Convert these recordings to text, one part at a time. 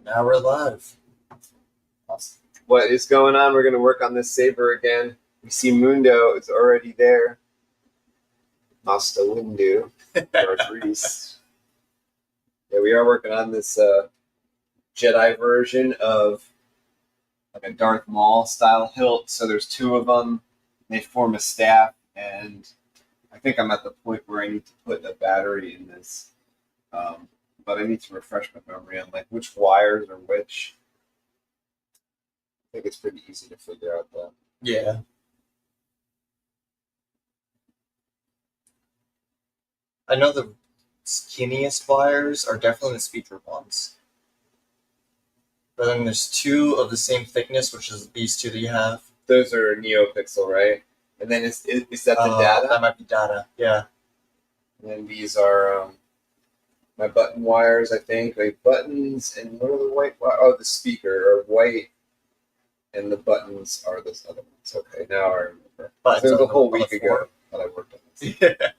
Now we're live. Awesome. What is going on? We're going to work on this saber again. We see Mundo is already there. Master Windu. Darth Reese. Yeah, we are working on this Jedi version of like a Darth Maul style hilt. So there's two of them. They form a staff, and I think I'm at the point where I need to put a battery in this. But I need to refresh my memory on like which wires are which. I think it's pretty easy to figure out that. Yeah. I know the skinniest wires are definitely the speaker ones. But then there's two of the same thickness, which is these two that you have. Those are NeoPixel, right? And then is that the data? That might be data, yeah. And then these are my button wires, I think. Like buttons, and what are the white wires? Oh, the speaker are white, and the buttons are this other ones. Okay, now I remember. Buttons it was a whole on the week ago that I worked on this. Yeah.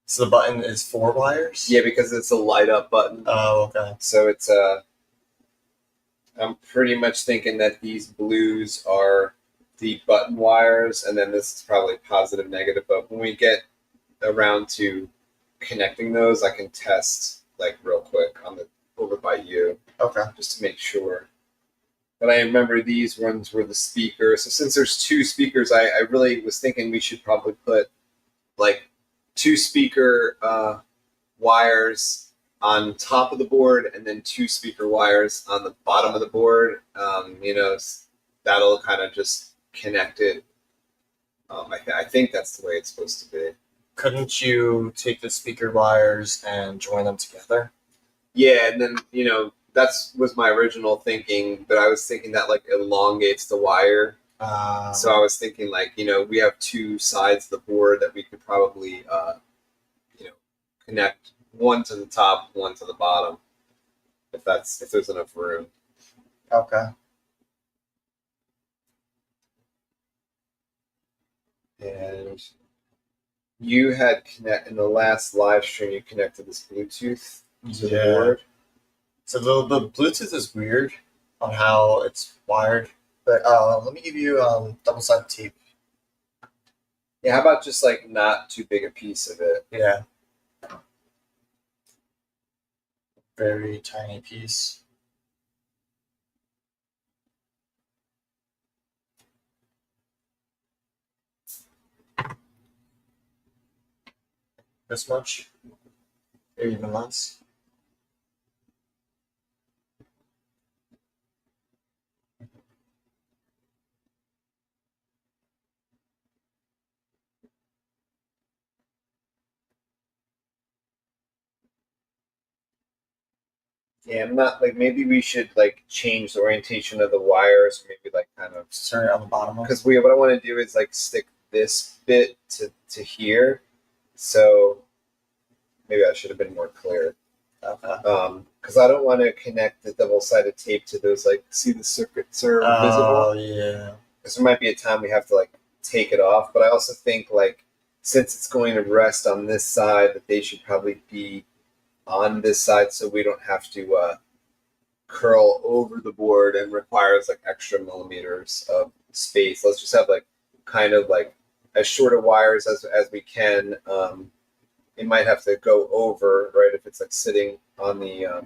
So the button is 4 wires? Yeah, because it's a light up button. Oh, okay. So it's I'm pretty much thinking that these blues are the button wires, and then this is probably positive, negative. But when we get around to connecting those, I can test like real quick on the over by you. Okay. Just to make sure. But I remember these ones were the speakers. So since there's two speakers, I really was thinking we should probably put like 2 speaker wires on top of the board and then 2 speaker wires on the bottom of the board. That'll kind of just connect it. I think that's the way it's supposed to be. Couldn't you take the speaker wires and join them together? Yeah, and then, that was my original thinking, but I was thinking that like elongates the wire. So I was thinking like, we have 2 sides of the board that we could probably, connect one to the top, one to the bottom, if there's enough room. Okay. And you had in the last live stream, you connected this Bluetooth to the board. So the Bluetooth is weird on how it's wired, but let me give you double-sided tape. Yeah, how about just like not too big a piece of it? Yeah. Very tiny piece. This much, or even less. Yeah, I'm not like maybe we should like change the orientation of the wires, or maybe like kind of turn it on the bottom. Because what I want to do is like stick this bit to here, so maybe I should have been more clear. Okay. Because I don't want to connect the double-sided tape to those like see the circuits are visible. Oh yeah. Because there might be a time we have to like take it off, but I also think like since it's going to rest on this side, that they should probably be on this side so we don't have to curl over the board and requires like extra millimeters of space. Let's just have like kind of like as short of wires as we can. It might have to go over, right? If it's like sitting on the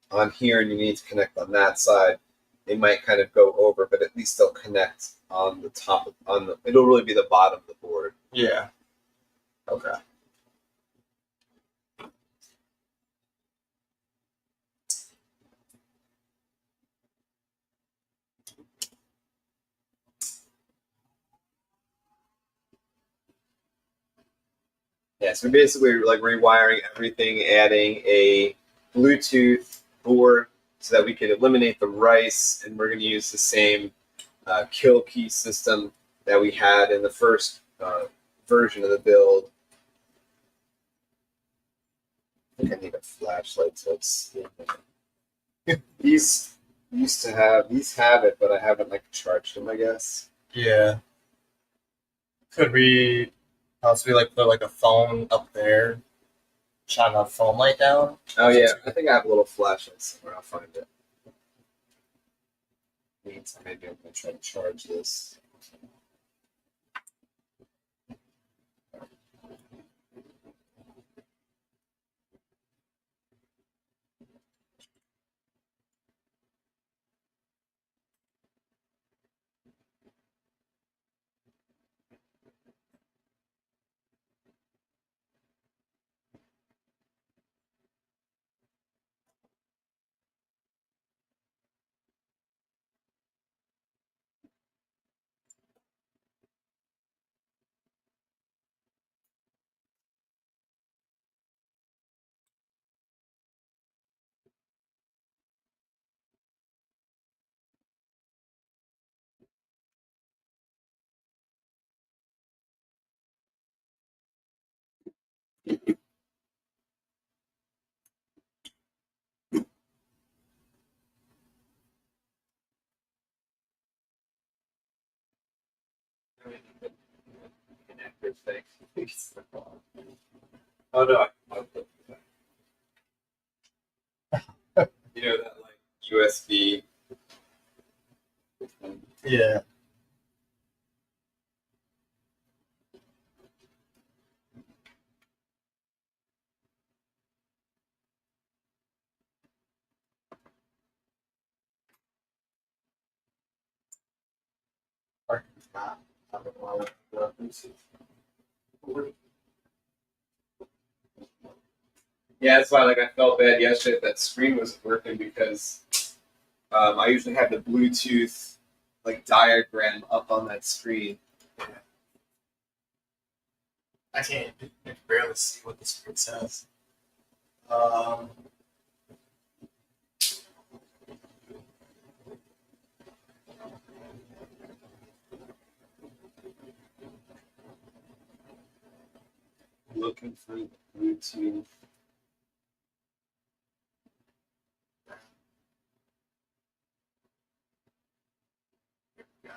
on here and you need to connect on that side, it might kind of go over, but at least they'll connect on the top it'll really be the bottom of the board. Yeah. Okay. Yeah, so basically like rewiring everything, adding a Bluetooth board so that we could eliminate the rice, and we're going to use the same kill key system that we had in the first version of the build. I think I need a flashlight so it's these have it, but I haven't like charged them, I guess. Yeah. Could we possibly like put like a phone up there shine the foam light down. Oh yeah, I think I have a little flashlight somewhere. I'll find it. Means maybe I'm gonna try to charge this. Connector thing. Oh no! You know that like USB. Yeah. Or not. I don't know what Yeah, that's why like I felt bad yesterday that screen wasn't working because I usually have the Bluetooth like diagram up on that screen. I can't barely see what the screen says. Looking for the Bluetooth. Yeah.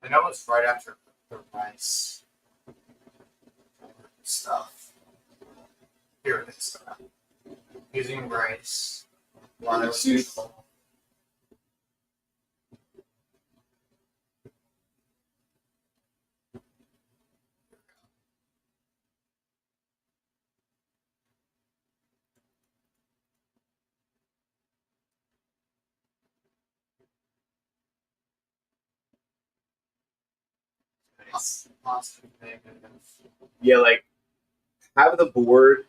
I know it's right after the rice stuff. Here it is. Using rice. Bluetooth. Positive, negative. Yeah, like have the board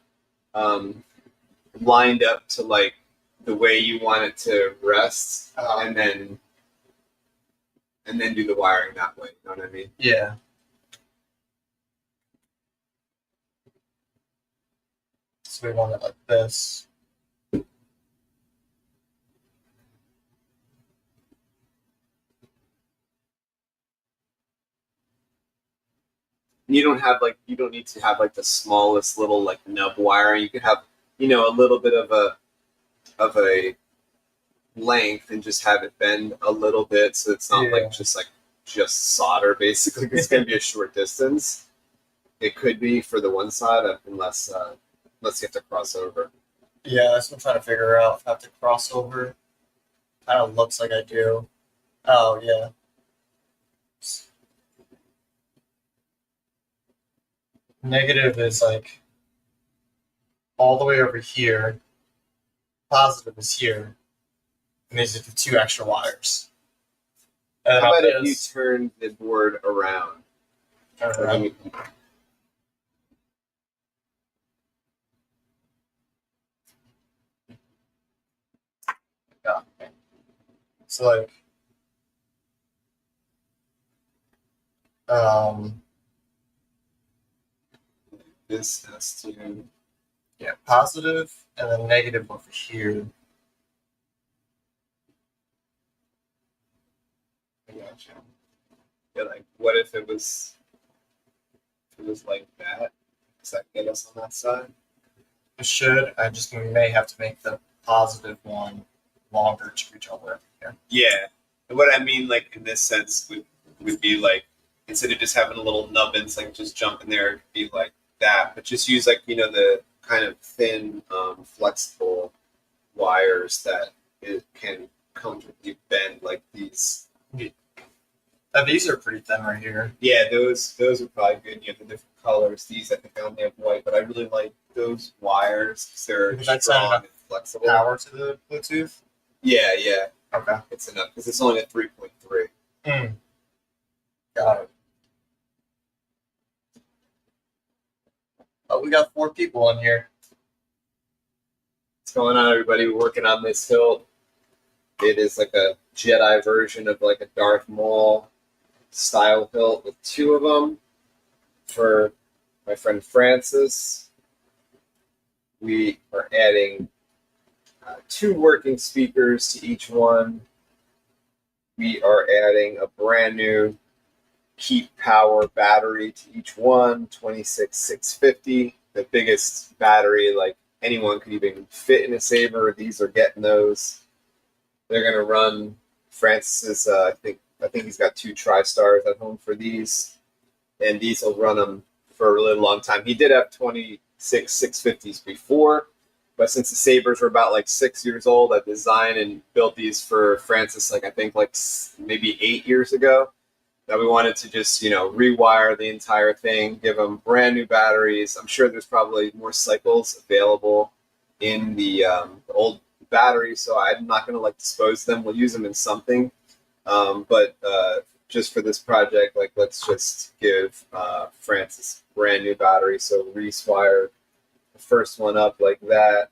lined up to like the way you want it to rest, and then do the wiring that way. You know what I mean? Yeah. So we want it like this. You don't need to have like the smallest little like nub wiring. You could have a little bit of a length and just have it bend a little bit so it's not like just solder basically. It's going to be a short distance. It could be for the one side unless you have to cross over. Yeah, that's what I'm trying to figure out. If I have to cross over. Kind of looks like I do. Oh, yeah. Negative is like all the way over here. Positive is here. And these are the two extra wires. And How about if you turn the board around? Turn around. Yeah. So like This has to. yeah, positive and then negative over here. I gotcha. Yeah, like what if it was like that? Does that get us on that side? It should. I just may have to make the positive one longer to reach all the way up here. Yeah. And what I mean, like in this sense, would be like instead of just having a little nubbins, like just jump in there, it could be like that. But just use like the kind of thin, flexible wires that it can comfortably bend like these. These are pretty thin right here. Yeah, those are probably good. You have the different colors. These I think I only have white, but I really like those wires because they're That's strong enough and flexible. power to the Bluetooth? Yeah, yeah. Okay. It's enough because it's only a 3.3. Got it. Oh, we got 4 people on here. What's going on, everybody? We're working on this hilt. It is like a Jedi version of like a Darth Maul style hilt with 2 of them for my friend Francis. We are adding 2 working speakers to each one. We are adding a brand new keep power battery to each one, 26650, the biggest battery like anyone could even fit in a saber. These are getting those. They're gonna run Francis's. I think he's got 2 TriStars at home for these, and these will run them for a really long time. He did have 26650s before, but since the sabers were about like 6 years old, I designed and built these for Francis like I think like maybe 8 years ago. That we wanted to just rewire the entire thing, give them brand new batteries. I'm sure there's probably more cycles available in the old batteries, so I'm not going to like dispose them. We'll use them in something, but just for this project, like let's just give Francis brand new battery. So re-wire the first one up like that.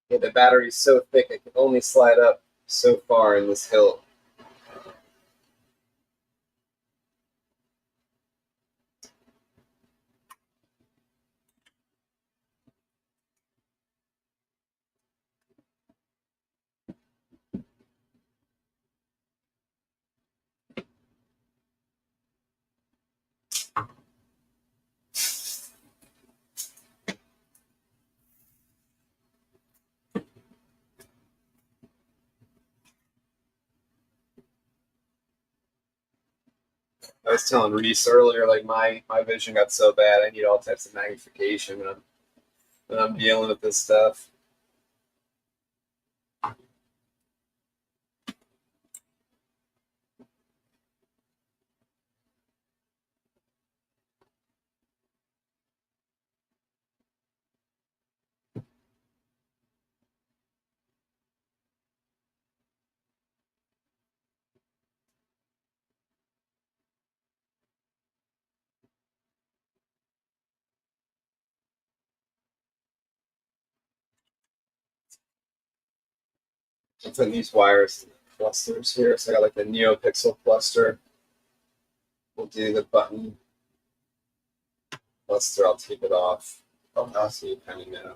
Yeah, the battery's so thick it can only slide up so far in this hilt. I was telling Reese earlier, like my vision got so bad, I need all types of magnification when I'm dealing with this stuff. I'm putting these wires in the clusters here. So I got like the NeoPixel cluster. We'll do the button cluster. I'll take it off. So you kind of know.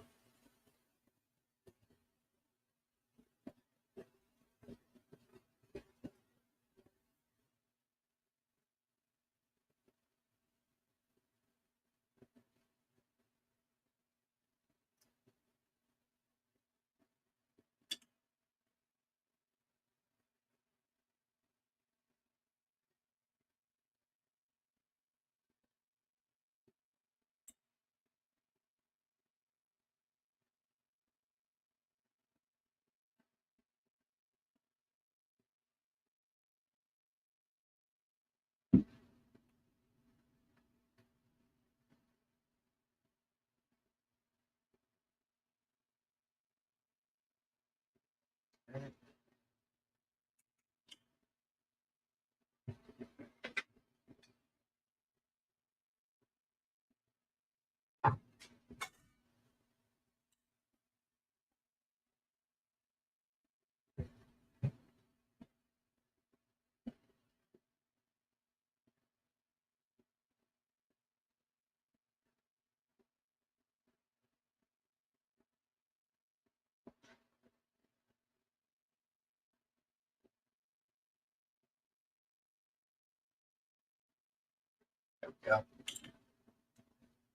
go.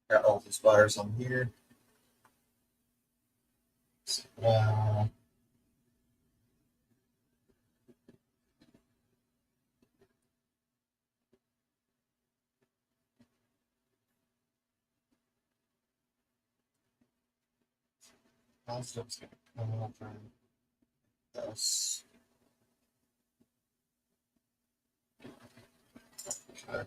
Got all these wires on here. So now positive's gonna come over this. Okay.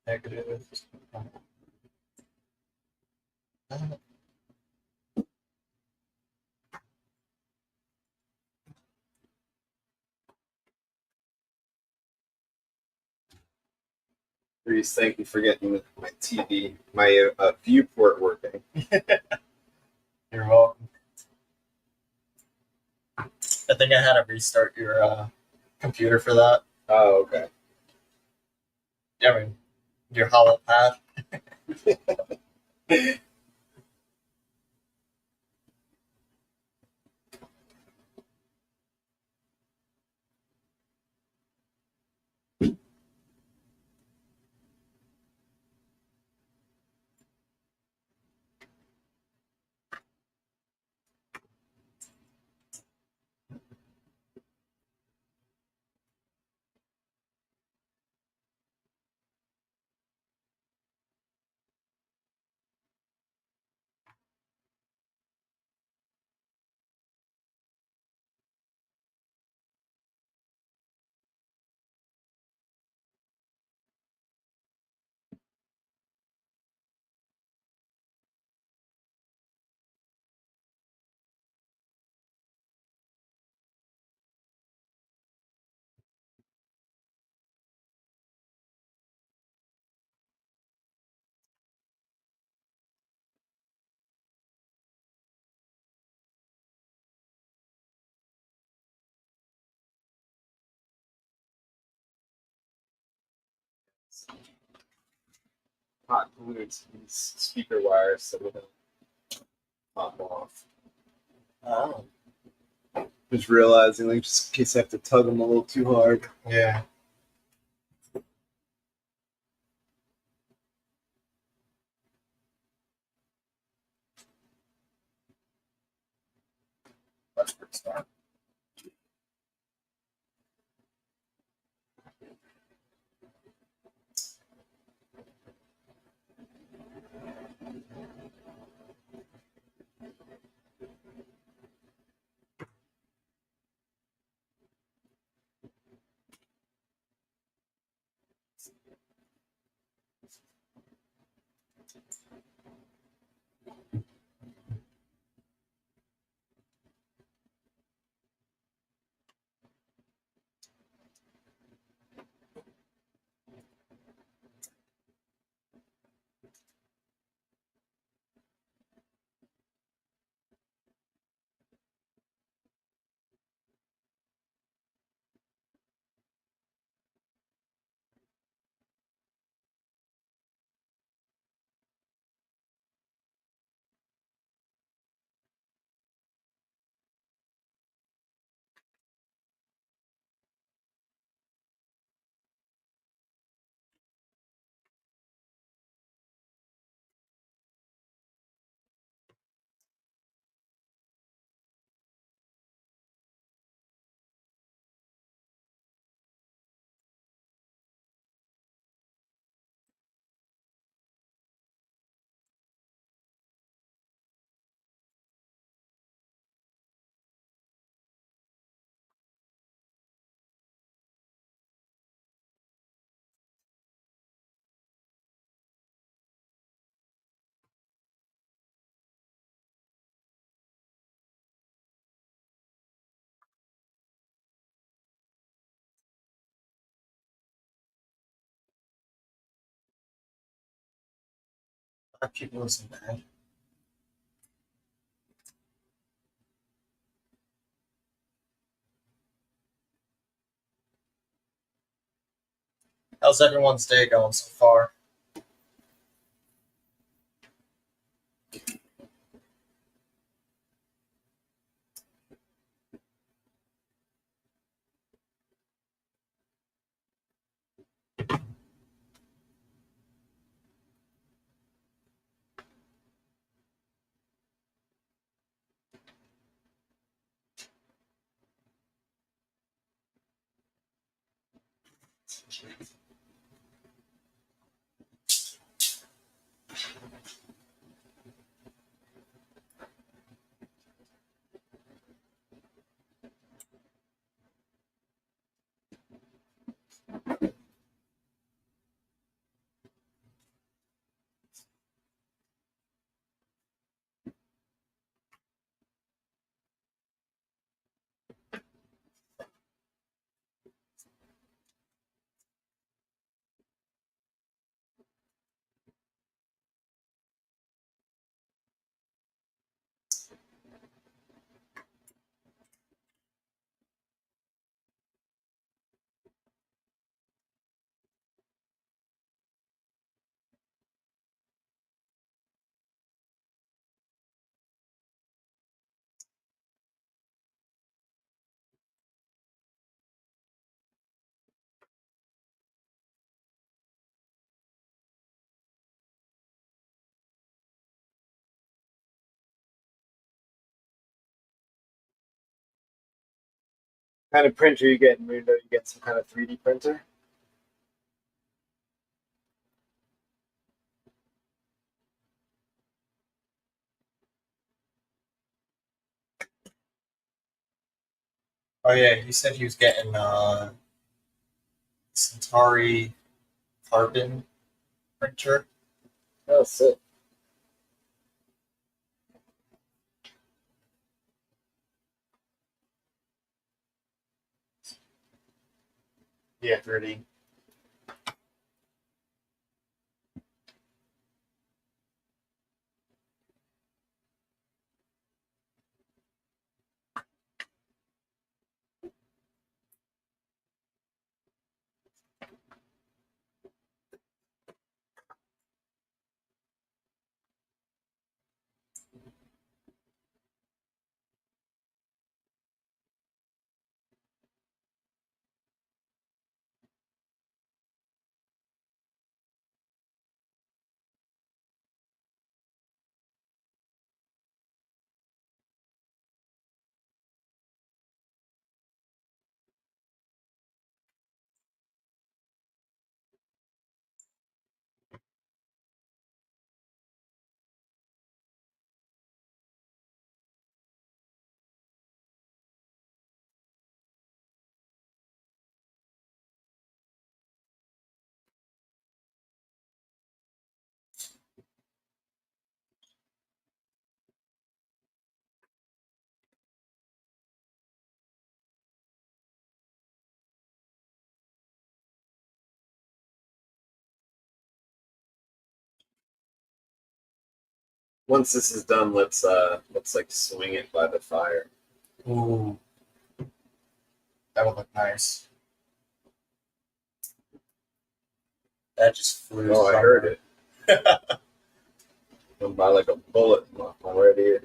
Negative. Reese, thank you for getting my TV, my viewport working. You're welcome. I think I had to restart your computer for that. Oh, okay. I mean, your hollow pad. Hot glued to these speaker wires so they don't pop off. Oh. Just realizing, like, just in case I have to tug them a little too hard. Yeah. That's a good start. Our people isn't bad. How's everyone's day going so far? Kind of printer you get in Mundo? You get some kind of 3D printer? Oh yeah, he said he was getting Centauri carbon printer. Oh, sick. Yeah, 3D. Once this is done, let's like swing it by the fire. Ooh, that would look nice. That just flew. Oh, I heard it. Went by like a bullet already.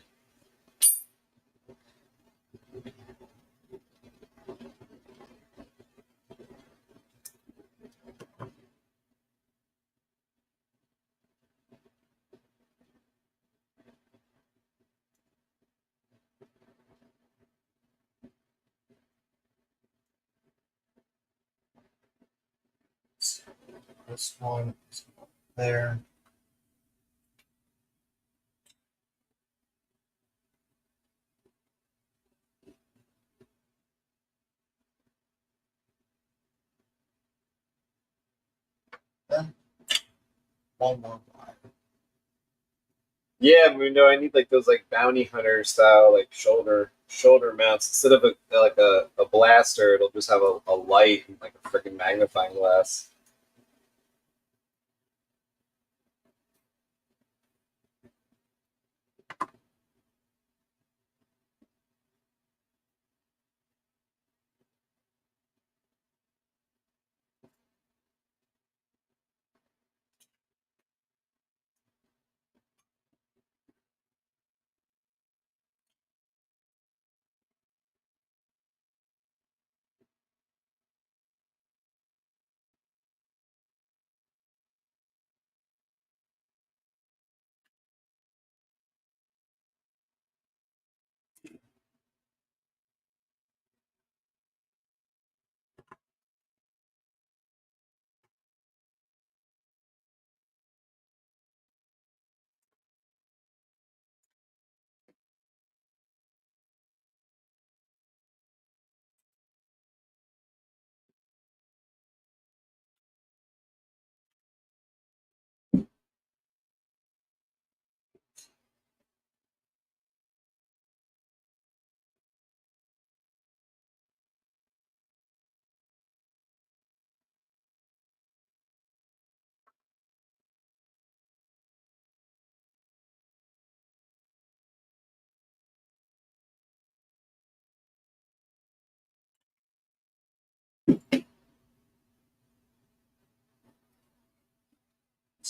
This one is there. Then one more wire. Yeah, Mundo, I need like those like bounty hunter style like shoulder mounts instead of a blaster. It'll just have a light and like a freaking magnifying glass.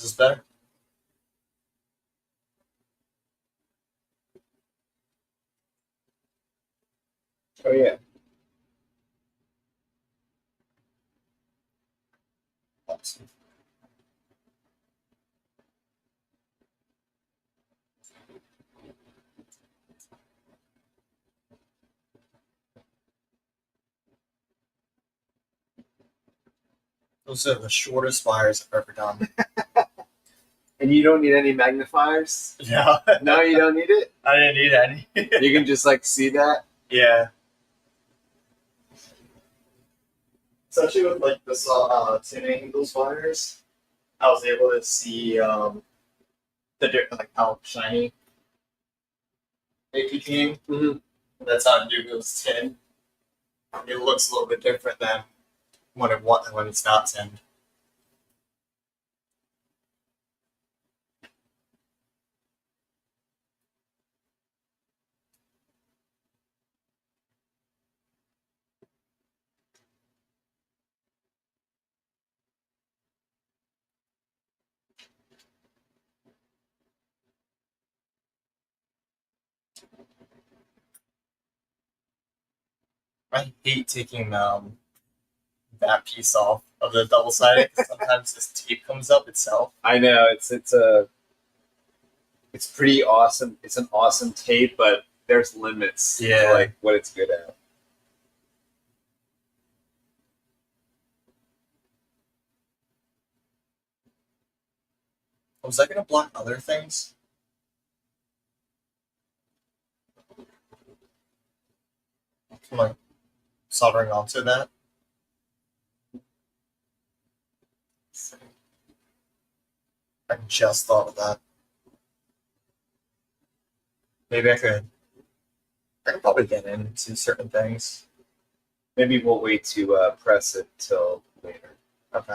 this better? Oh yeah. Awesome. Those are the shortest wires I've ever done. And you don't need any magnifiers? Yeah. No, you don't need it? I didn't need any. You can just like see that? Yeah. Especially with like this 10 angles wires, I was able to see like how shiny it became. Mm-hmm. That's how new it was 10. It looks a little bit different than when it's not 10. I hate taking that piece off of the double sided because sometimes this tape comes up itself. I know, it's pretty awesome. It's an awesome tape, but there's limits to like what it's good at. Was that going to block other things? I'm like soldering onto that. I just thought of that. Maybe I could probably get into certain things. Maybe we'll wait to press it till later. Okay.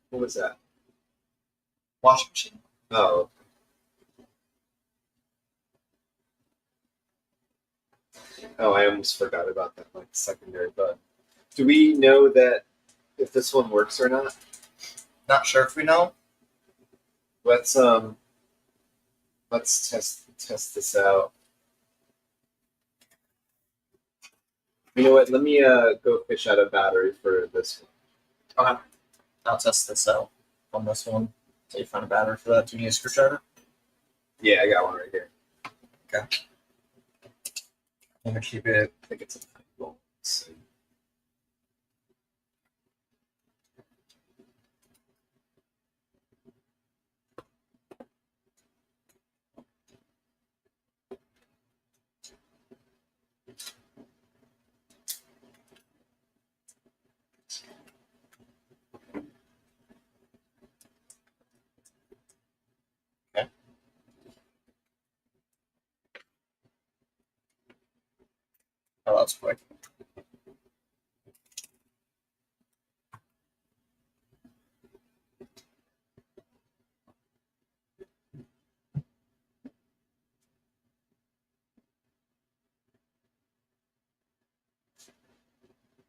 What was that? Washing machine. Oh. Oh, I almost forgot about that, like secondary button. Do we know that if this one works or not? Not sure if we know. Let's test this out. You know what? Let me go fish out a battery for this one. Okay. I'll test this out on this one. So you find a battery for that. Do you need a screwdriver? Yeah, I got one right here. Okay. I'm gonna keep it. I think it's a 9 volt. So. Okay. Oh, that's quick.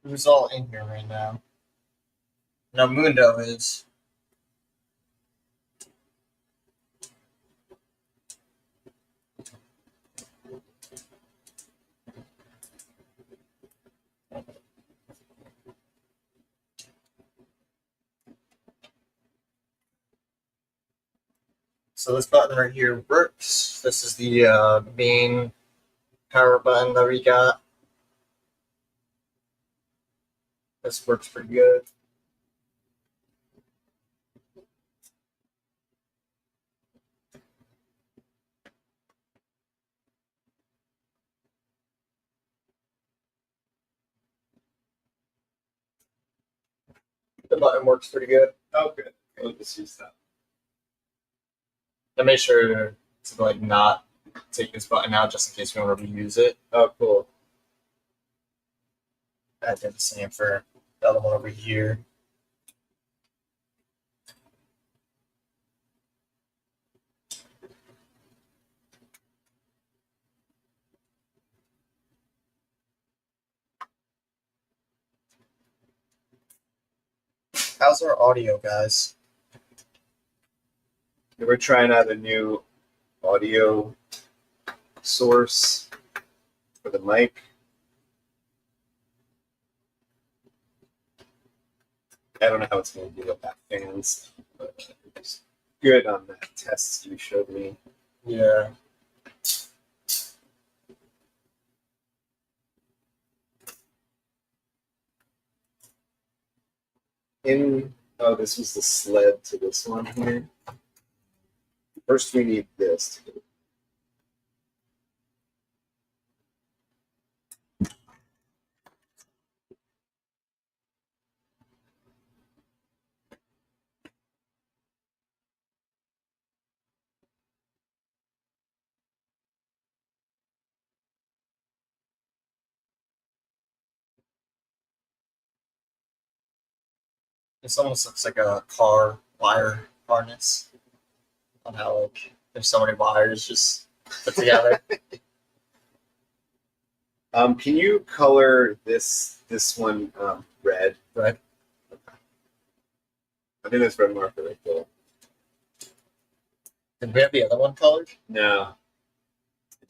Who's all in here right now? No, Mundo is. So this button right here works. This is the main power button that we got. This works pretty good. The button works pretty good. Oh, good. We'll just use that. I made sure to like not take this button out just in case we want to reuse it. Oh, cool. I did the same for the other one over here. How's our audio, guys? We're trying out a new audio source for the mic. I don't know how it's going to be without fans, but it was good on that test you showed me. Yeah. Oh, this was the sled to this one here. First, we need this. This almost looks like a car wire harness. On how like there's so many wires just put together. Can you color this one red? Right. I think that's red marker right there. Did we have the other one colored? No. I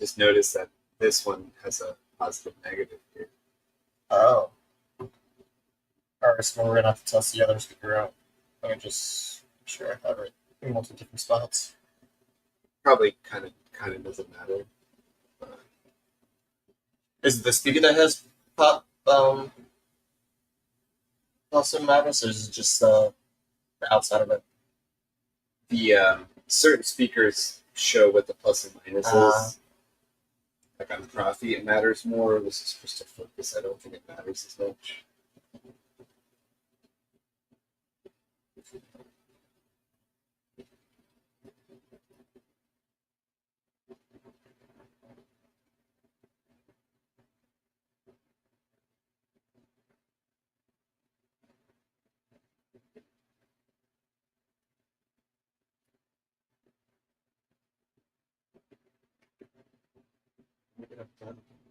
just noticed that this one has a positive negative here. Oh. Alright, so we're gonna have to test the other speaker out. Let me just make sure I have it in multiple different spots. Probably kind of doesn't matter. Is it the speaker that has pop plus and minus, or is it just the outside of it? The certain speakers show what the plus and minus is. Like on the Profi, it matters more. This is supposed to focus. I don't think it matters as much.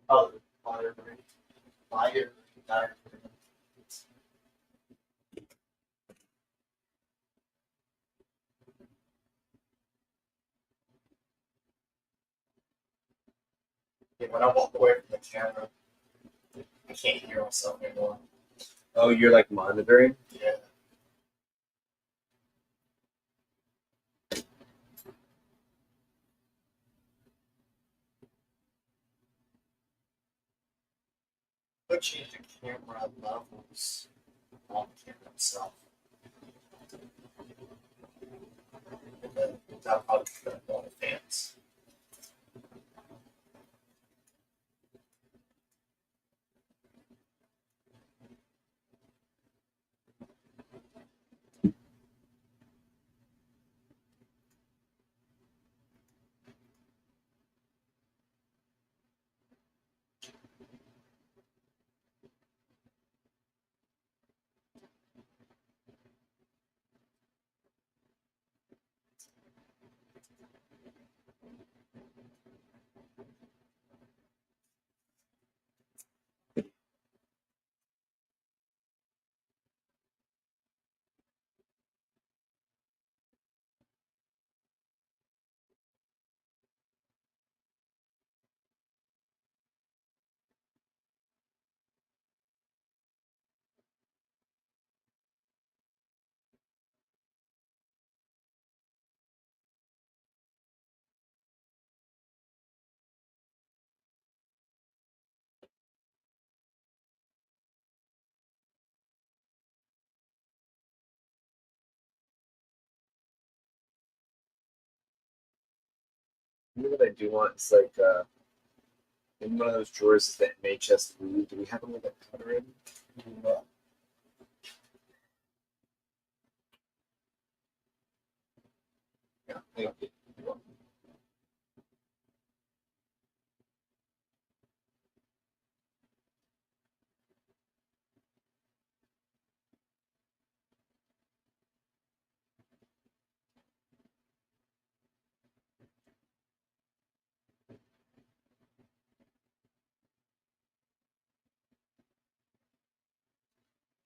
Oh, fire. Fire. Yeah, when I walk away from the camera, I can't hear myself anymore. Oh, you're like monitoring? Yeah. I'll change the camera levels on the camera itself. And then that'll probably put all the fans. You know what I do want? It's like in one of those drawers is the MHS glue. Do we have a little bit of powder in? Yeah, I don't think you want.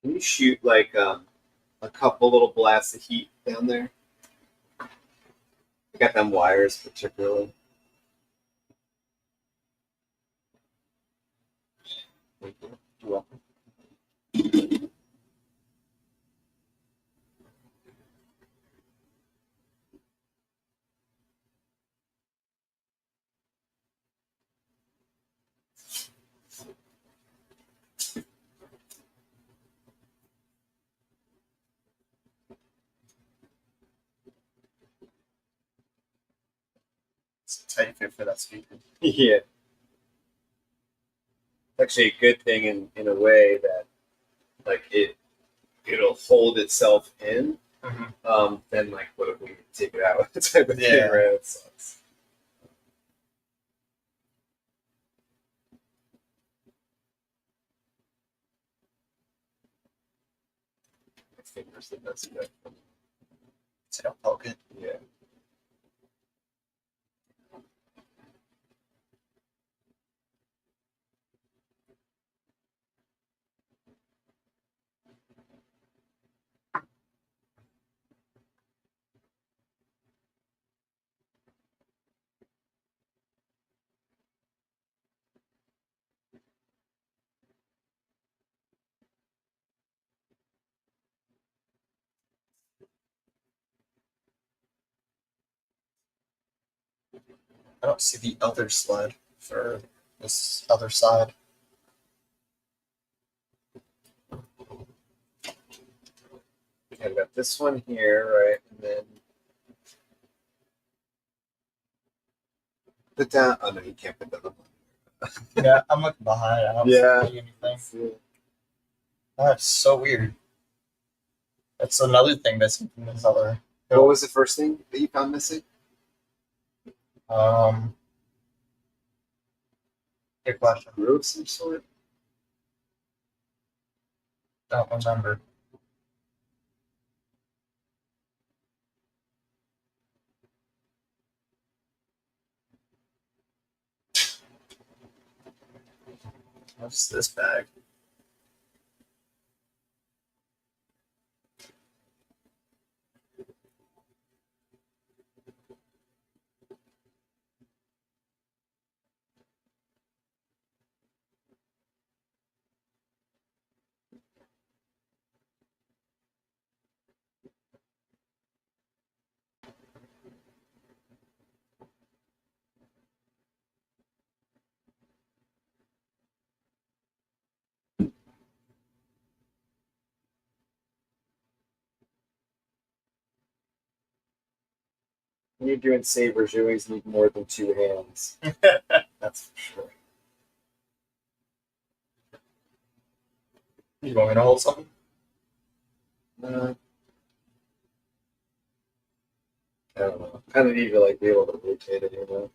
Can you shoot like a couple little blasts of heat down there. I got them wires particularly. Thank you. You're welcome. It's a tight fit for that speaker. Yeah. Actually a good thing in a way that like it'll hold itself in. Then like what if we take it out type of thing, right? It sucks. My fingers the best way. So don't poke it. Yeah. I don't see the other sled for this other side. Okay, I've got this one here, right? And then put down. Oh no, you can't put that on. Yeah, I'm looking behind. I don't Yeah. see anything. That's so weird. That's another thing missing from this other. What was the first thing that you found missing? Good question. Screw of some sort. Don't remember. What's this bag? When you're doing sabers, you always need more than two hands. That's for sure. You want me to hold something? I don't know. Kind of need to like be able to rotate it, you know.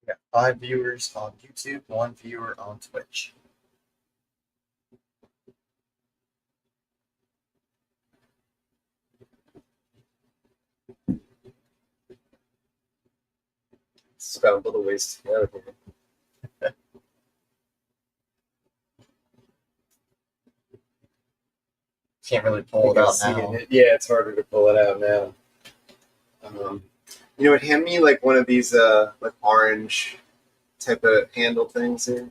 We got 5 viewers on YouTube, 1 viewer on Twitch. It's got a little ways to go here. Can't really pull it out See now. Yeah, it's harder to pull it out now. You know what? Hand me like one of these like orange type of handle things here.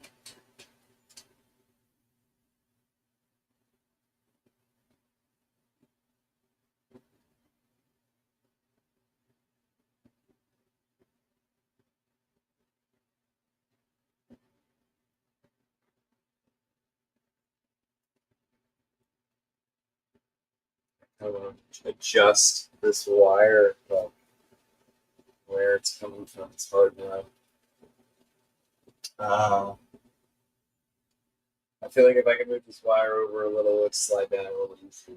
I want to adjust this wire, well, where it's coming from. It's hard now. I feel like if I can move this wire over a little, it would slide down a little easier.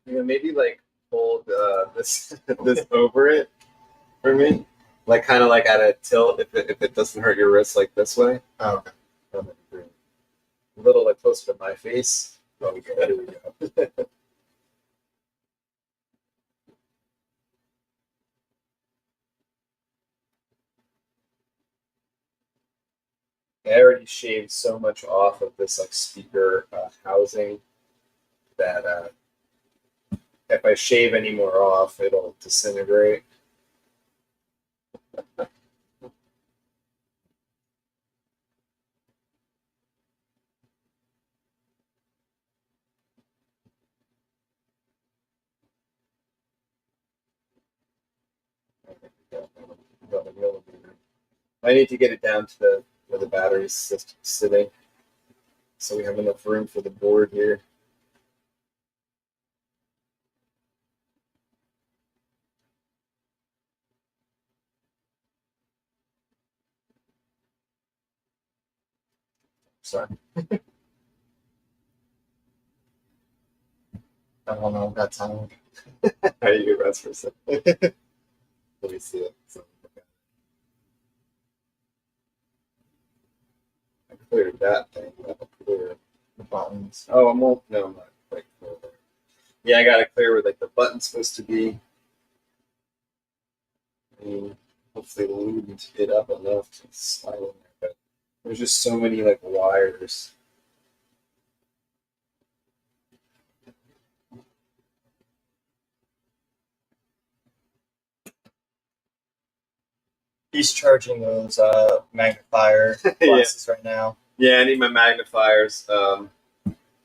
Maybe like hold this this over it for me, like kind of like at a tilt if it doesn't hurt your wrist like this way. Oh, okay. That'd be great. A little like closer to my face. Oh, okay. There we go. I already shaved so much off of this like speaker housing that if I shave any more off, it'll disintegrate. I need to get it down to where the battery's sitting, so we have enough room for the board here. Sorry. I don't know. Got time. How do you rest for a second? Let me see it. So, I cleared that thing. That'll clear The buttons. Oh, I'm not quite clear there. Yeah, I gotta clear where like the button's supposed to be. I mean, hopefully it'll lube it up enough to slide in there, but there's just so many like wires. He's charging those magnifier glasses right now. Yeah, I need my magnifiers.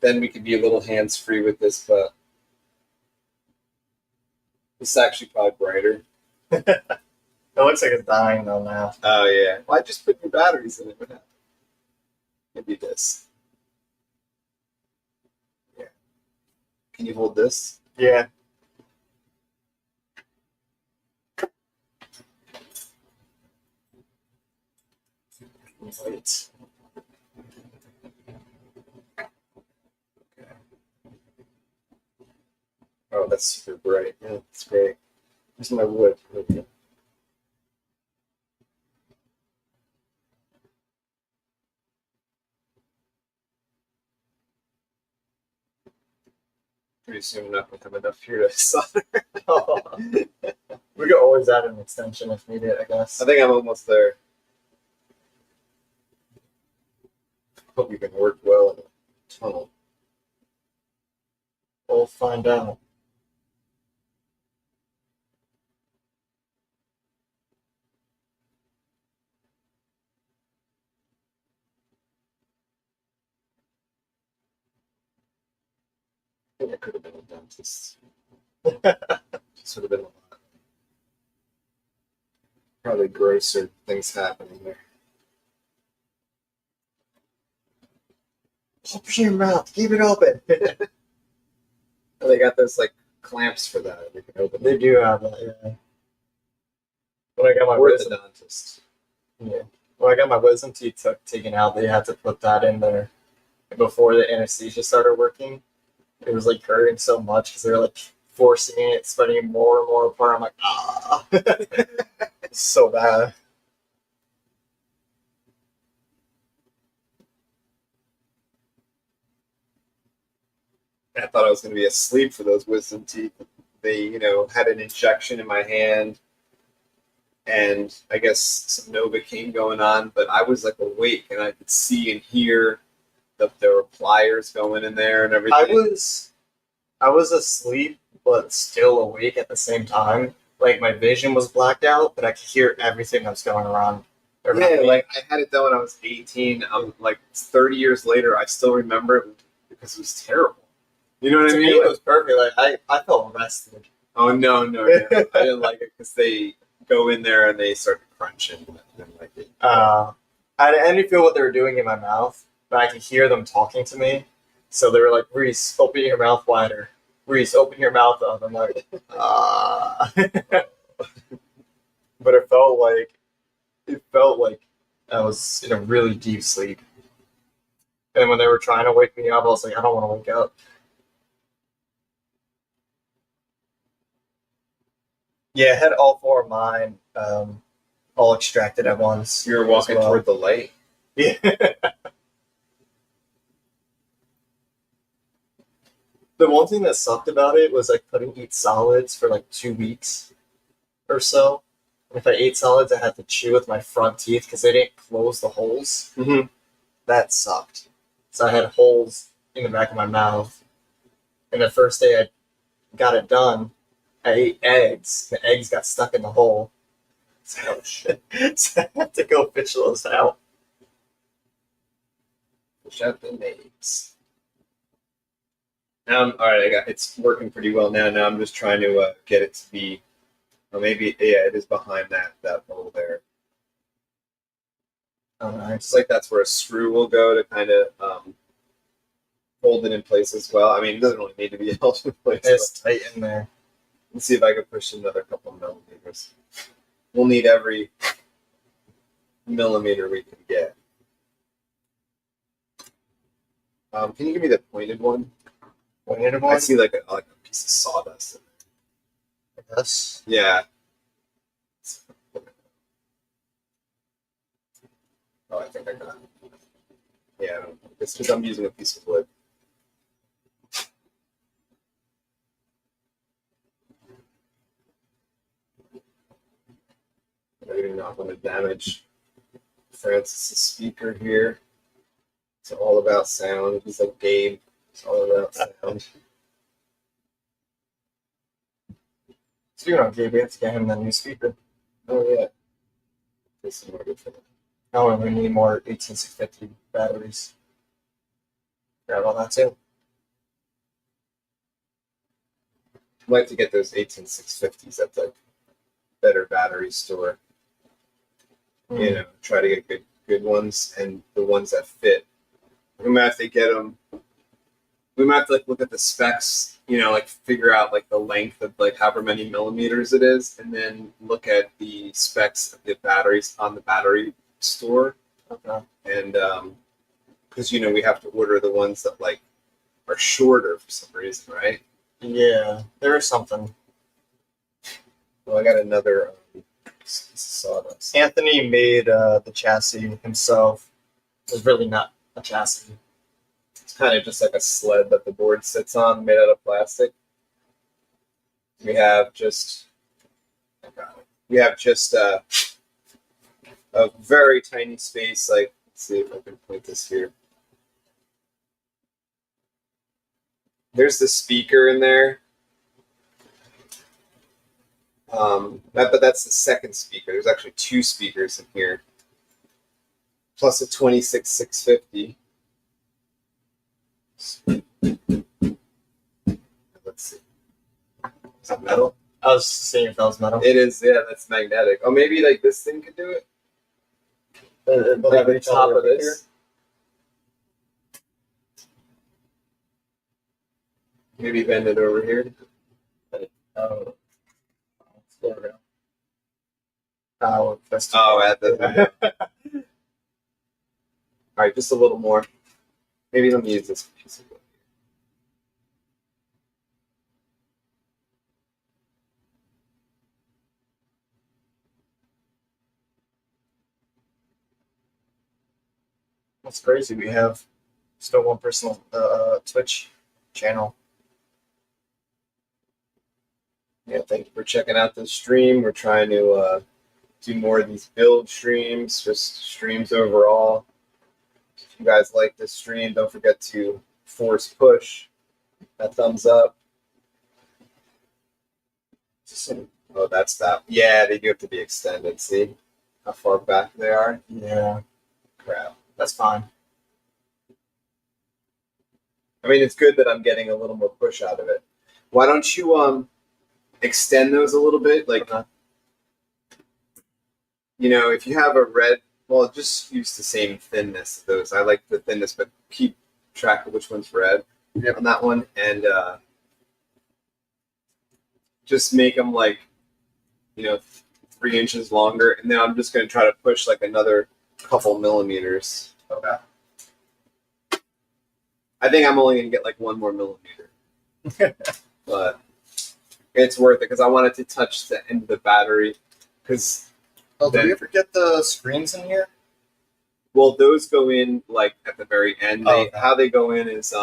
Then we could be a little hands-free with this, but this is actually probably brighter. It looks like it's dying though now. Oh yeah. Well, I just put new batteries in it. What happened? Maybe this. Yeah. Can you hold this? Yeah. Wait. Oh, that's super bright. Yeah, that's great. Here's my wood. Okay. Pretty soon enough, we'll have enough here to solder. We could always add an extension if needed, I guess. I think I'm almost there. Hope you can work well in a tunnel. We'll find out. I think I could have been a dentist. This would have been a lot. Probably grosser things happening there. Open your mouth. Keep it open. They got those like clamps for that. You can open. They do have that, yeah. When I got my wisdom, Orthodontist. yeah. When I got my wisdom teeth taken out, they had to put that in there before the anesthesia started working. It was like hurting so much because they were like forcing it, spreading it more and more apart. I'm like, ah, it's so bad. I thought I was going to be asleep for those wisdom teeth. They, had an injection in my hand, and I guess some Novocaine going on, but I was like awake and I could see and hear that there were pliers going in there and everything. I was asleep but still awake at the same time. Like my vision was blacked out, but I could hear everything that was going around. Yeah, like I had it done when I was 18. I'm like 30 years later, I still remember it because it was terrible. You know what I mean? It was perfect. Like I felt rested. Oh no, I didn't like it because they go in there and they start crunching. I didn't like it. I didn't feel what they were doing in my mouth, but I could hear them talking to me. So they were like, "Reese, open your mouth wider. Reese, open your mouth up." I'm like, ah. But it felt like I was in a really deep sleep. And when they were trying to wake me up, I was like, I don't want to wake up. Yeah, I had all four of mine all extracted at once. You were walking toward the light. Yeah. The one thing that sucked about it was I couldn't eat solids for like 2 weeks or so. If I ate solids, I had to chew with my front teeth because they didn't close the holes. Mm-hmm. That sucked. So I had holes in the back of my mouth. And the first day I got it done, I ate eggs. The eggs got stuck in the hole. Oh shit! So I had to go fish those out. Fish out the names. Now, all right, it's working pretty well now. Now I'm just trying to get it to be, or maybe it is behind that hole there. Oh, nice. It's like that's where a screw will go to kind of hold it in place as well. I mean, it doesn't really need to be held in place. It's tight in there. Let's see if I can push another couple millimeters. We'll need every millimeter we can get. Can you give me the pointed one? Pointed one? I see like a piece of sawdust in there. Yes. Yeah. Oh, I think I got it. Yeah, it's because I'm using a piece of wood. I do not want to damage Francis's speaker here. It's all about sound. He's like Gabe. It's all about sound. Speaking of Gabe, we have to get him the new speaker. Oh yeah. This is more good for that. Oh, and we need more 18650 batteries. Grab all that too. I'd like to get those 18650s at the better battery store. You know, try to get good ones and the ones that fit. We might have to get them. We might have to like look at the specs. You know, like figure out like the length of like however many millimeters it is, and then look at the specs of the batteries on the battery store. Okay. And because you know we have to order the ones that like are shorter for some reason, right? Yeah, there is something. Well, I got another sawdust. Anthony made the chassis himself. It was really not a chassis. It's kind of just like a sled that the board sits on, made out of plastic. We have just a very tiny space. Like, let's see if I can point this here. There's the speaker in there. But that's the second speaker. There's actually two speakers in here, plus a 26650. Let's see. Is that metal? I was seeing if that was metal. It is. Yeah, that's magnetic. Oh, maybe like this thing could do it. Like the top of this. Here. Maybe bend it over here. Oh, at the. All right, just a little more. Maybe let me use this piece of wood. That's crazy. We have still one personal Twitch channel. Yeah, thank you for checking out this stream. We're trying to do more of these build streams, just streams overall. If you guys like this stream, don't forget to force push that thumbs up. Oh, that's that. Yeah, they do have to be extended. See how far back they are? Yeah. Crap. That's fine. I mean, it's good that I'm getting a little more push out of it. Why don't you extend those a little bit. Like, if you have a red, well, just use the same thinness of those. I like the thinness, but keep track of which one's red on that one, and just make them like, 3 inches longer, and then I'm just going to try to push like another couple millimeters. Okay. I think I'm only going to get like 1 more millimeter, but it's worth it because I want it to touch the end of the battery. Because did we ever get the screens in here? Well, those go in like at the very end. Okay. How they go in is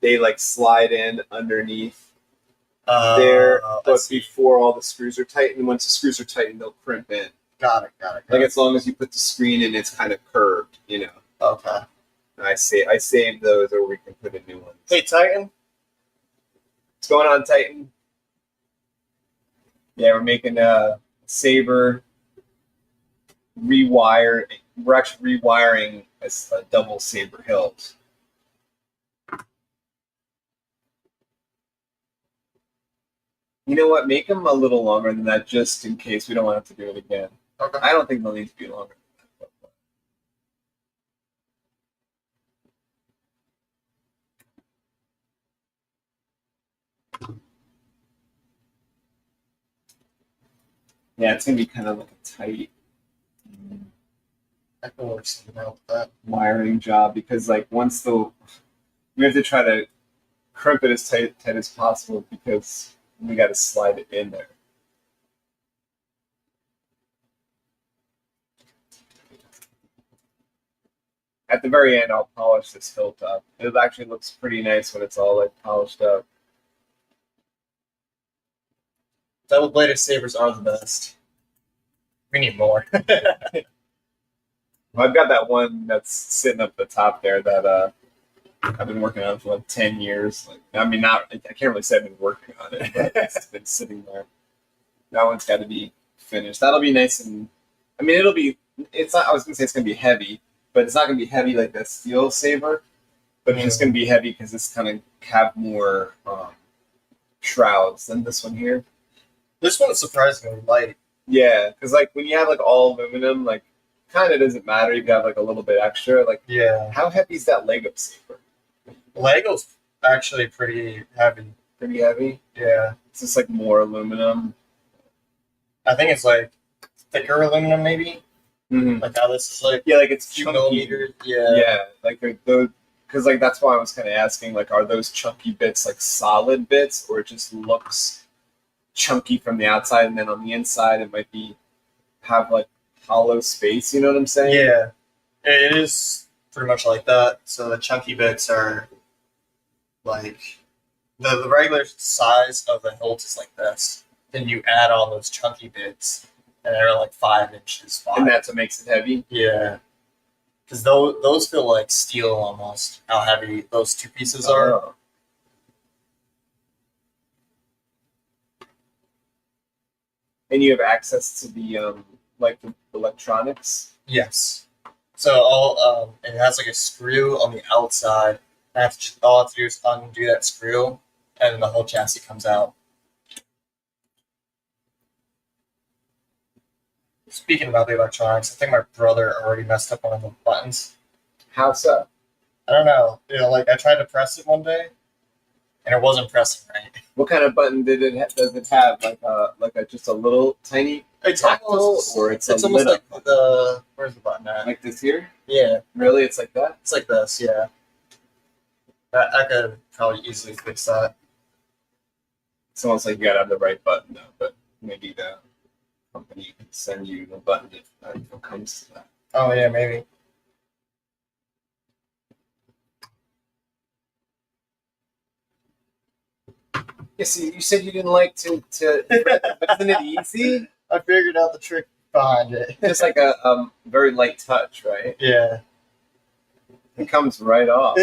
they like slide in underneath there, but before all the screws are tightened. Once the screws are tightened, they'll crimp in. Got it. Like as long as you put the screen in, it's kind of curved, Okay. I saved those, or we can put in new ones. Hey, Titan. What's going on, Titan? Yeah, we're making a saber rewire. We're actually rewiring a double saber hilt. You know what? Make them a little longer than that, just in case we don't want to have to do it again. Okay. I don't think they'll need to be longer than that. Yeah, it's gonna be kind of like a tight I can work something out with that. wiring job because, like, we have to try to crimp it as tight as possible because we got to slide it in there. At the very end, I'll polish this hilt up. It actually looks pretty nice when it's all like polished up. Double-bladed sabers are the best. We need more. I've got that one that's sitting up the top there that I've been working on for like 10 years. Like, I mean, I can't really say I've been working on it, but it's been sitting there. That one's got to be finished. That'll be nice and, I mean, it's not, I was going to say it's going to be heavy, but it's not going to be heavy like that steel saber, but it's just going to be heavy because it's kind of have more shrouds than this one here. This one is surprisingly light. Yeah, because like when you have like all aluminum, like kind of doesn't matter if you have like a little bit extra. Like, Yeah. how heavy is that Lego saber? Lego's actually pretty heavy. Pretty heavy. Yeah. It's just like more aluminum. I think it's like thicker aluminum, maybe. Mm-hmm. Like how this is like Yeah, like it's 2 chunky. millimeters. Yeah. Yeah, like those. Because like that's why I was kind of asking, like, are those chunky bits like solid bits, or it just looks chunky from the outside, and then on the inside it might have like hollow space. You know what I'm saying? Yeah. It is pretty much like that. So the chunky bits are like the regular size of the hilt is like this. Then you add on those chunky bits, and they're like 5 inches wide. And that's what makes it heavy. Yeah. Because those feel like steel almost. How heavy those two pieces are. Oh. And you have access to the like the electronics. Yes. So it has like a screw on the outside. All I have to do is undo that screw, and then the whole chassis comes out. Speaking about the electronics, I think my brother already messed up one of the buttons. How so? I don't know. Like I tried to press it one day, and it wasn't pressing right. What kind of button does it have? Like just a little tiny It's tactile, almost, or it's almost lit like up? where's the button at? Like this here? Yeah, Really? It's like that? it's like this. Yeah, I could probably easily fix that. It's almost like you gotta have the right button though, but maybe the company can send you the button if it comes to that. Oh yeah, maybe. Yeah, see, you said you didn't like to but isn't it easy? I figured out the trick behind it. Just like a very light touch, right? Yeah. It comes right off.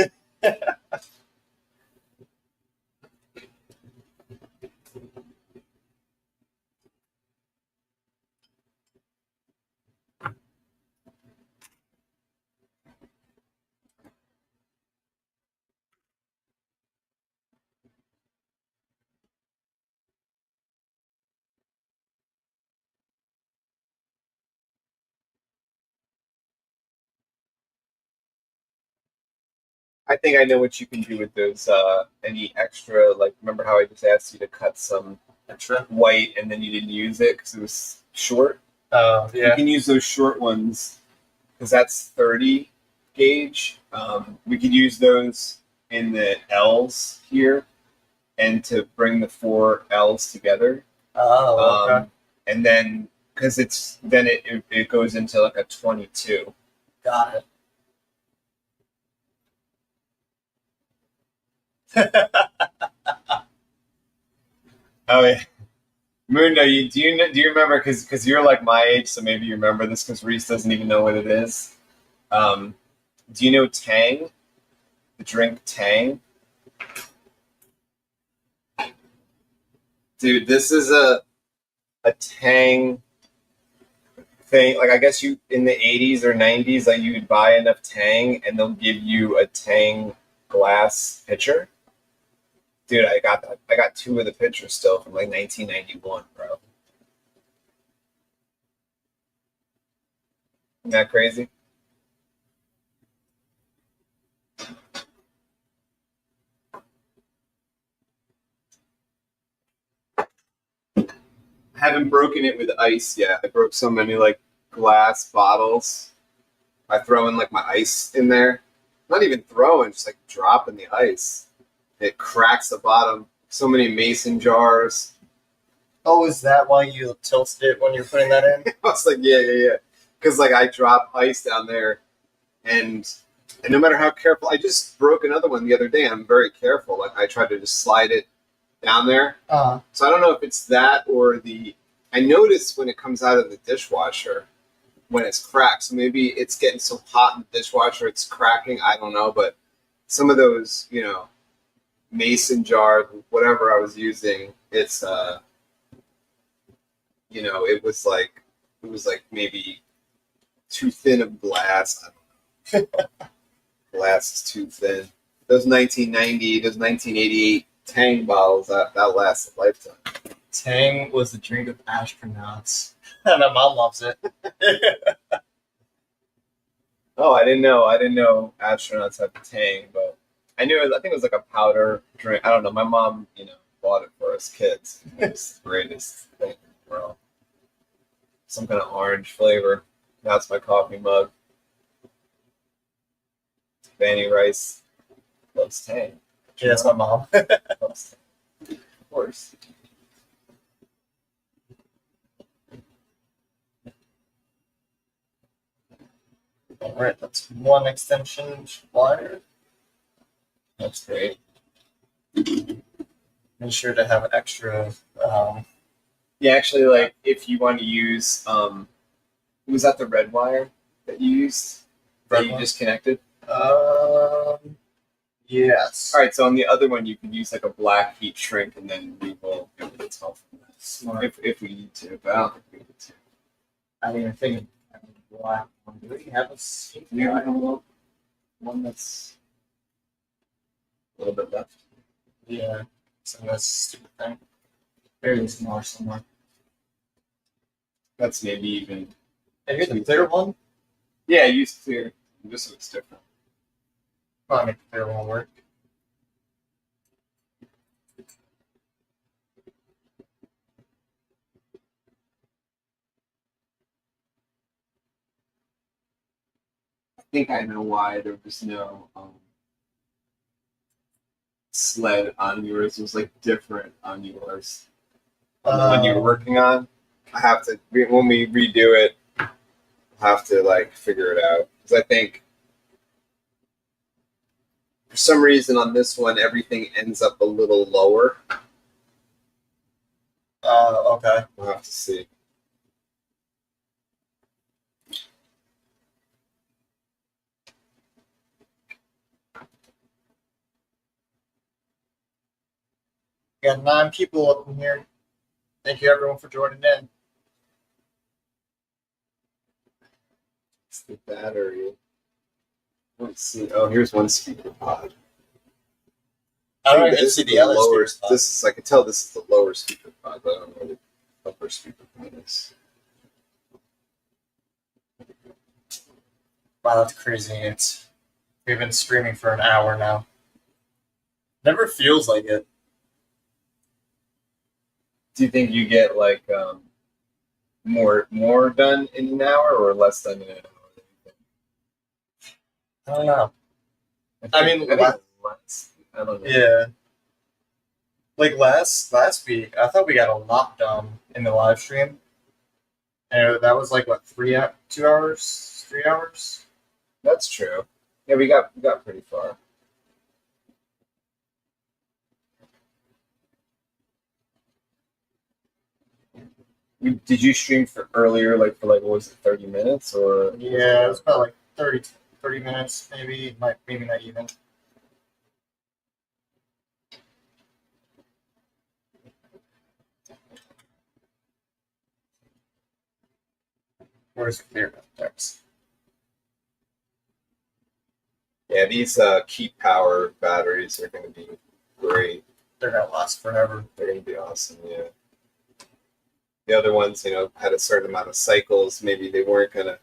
I think I know what you can do with those. Any extra, like, remember how I just asked you to cut some Extra. white and then you didn't use it because it was short? Oh You yeah. can use those short ones because that's 30 gauge. We could use those in the L's here and to bring the four L's together. Oh okay. And then because it goes into like a 22. Got it. Oh yeah, Mundo, do you remember? Because you're like my age, so maybe you remember this because Reese doesn't even know what it is. Um, do you know Tang? The drink Tang, dude. This is a Tang thing. Like I guess you in the 80s or 90s, like you'd buy enough Tang, and they'll give you a Tang glass pitcher. Dude, I got that. I got two of the pitchers still from like 1991, bro. Isn't that crazy? I haven't broken it with ice yet. I broke so many like glass bottles. I throw in like my ice in there. Not even throwing, just like dropping the ice. It cracks the bottom. So many mason jars. Oh, is that why you tilted it when you're putting that in? I was like, yeah. Because like I drop ice down there, and no matter how careful, I just broke another one the other day. I'm very careful. Like I tried to just slide it down there. So I don't know if it's that or the. I notice when it comes out of the dishwasher when it's cracked. So maybe it's getting so hot in the dishwasher it's cracking. I don't know, but some of those, mason jars, whatever I was using, it's it was like maybe too thin of glass. I don't know. Glass is too thin. Those 1990, those 1988 Tang bottles that last a lifetime. Tang was the drink of astronauts. My mom loves it. Oh, I didn't know. I didn't know astronauts have Tang, but I knew. I think it was like a powder drink. I don't know. My mom, bought it for us kids. It was the greatest thing in the world. Some kind of orange flavor. That's my coffee mug. Fanny Rice loves Tang. Yeah, that's my mom. Loves Tang. Of course. Alright, that's one extension wire. That's great. Make sure to have an extra. Yeah, actually, like if you want to use, was that the red wire that you used? That you just connected? Yes. All right, so on the other one, you could use like a black heat shrink, and then we will be able to tell from that. Smart. If we need to, but I don't think we need to. I mean, I think black one. Do we have a One that's a little bit left. Yeah. So that's a stupid thing. Very small somewhere. That's maybe even. And here's the clear one. Yeah, use clear. Just so it's different. Probably make the clear one work. I think I know why there was no sled on yours. It was like different on yours. On the one you were working on. I have to when we redo it. I'll have to like figure it out because I think for some reason on this one everything ends up a little lower. Okay. We'll have to see. We got 9 people up in here. Thank you everyone for joining in. It's the battery. Let's see. Oh, here's one speaker pod. I don't even see the other lower. speaker pod. This is. I can tell this is the lower speaker pod, but I don't know what the upper speaker pod is. Wow, that's crazy. It's We've been streaming for an hour now. Never feels like it. Do you think you get like more done in an hour or less done in an hour? I don't know. I mean, less. I don't know. Yeah. Like last week, I thought we got a lot done in the live stream. And that was like what 2 hours, 3 hours. That's true. Yeah, we got pretty far. Did you stream for earlier, like for like what was it, 30 minutes or? Yeah, it was about like 30 minutes, maybe not even. Where's clear? Thanks. Yeah, these keep power batteries are going to be great. They're gonna last forever. They're going to be awesome. Yeah. The other ones, had a certain amount of cycles. Maybe they weren't gonna.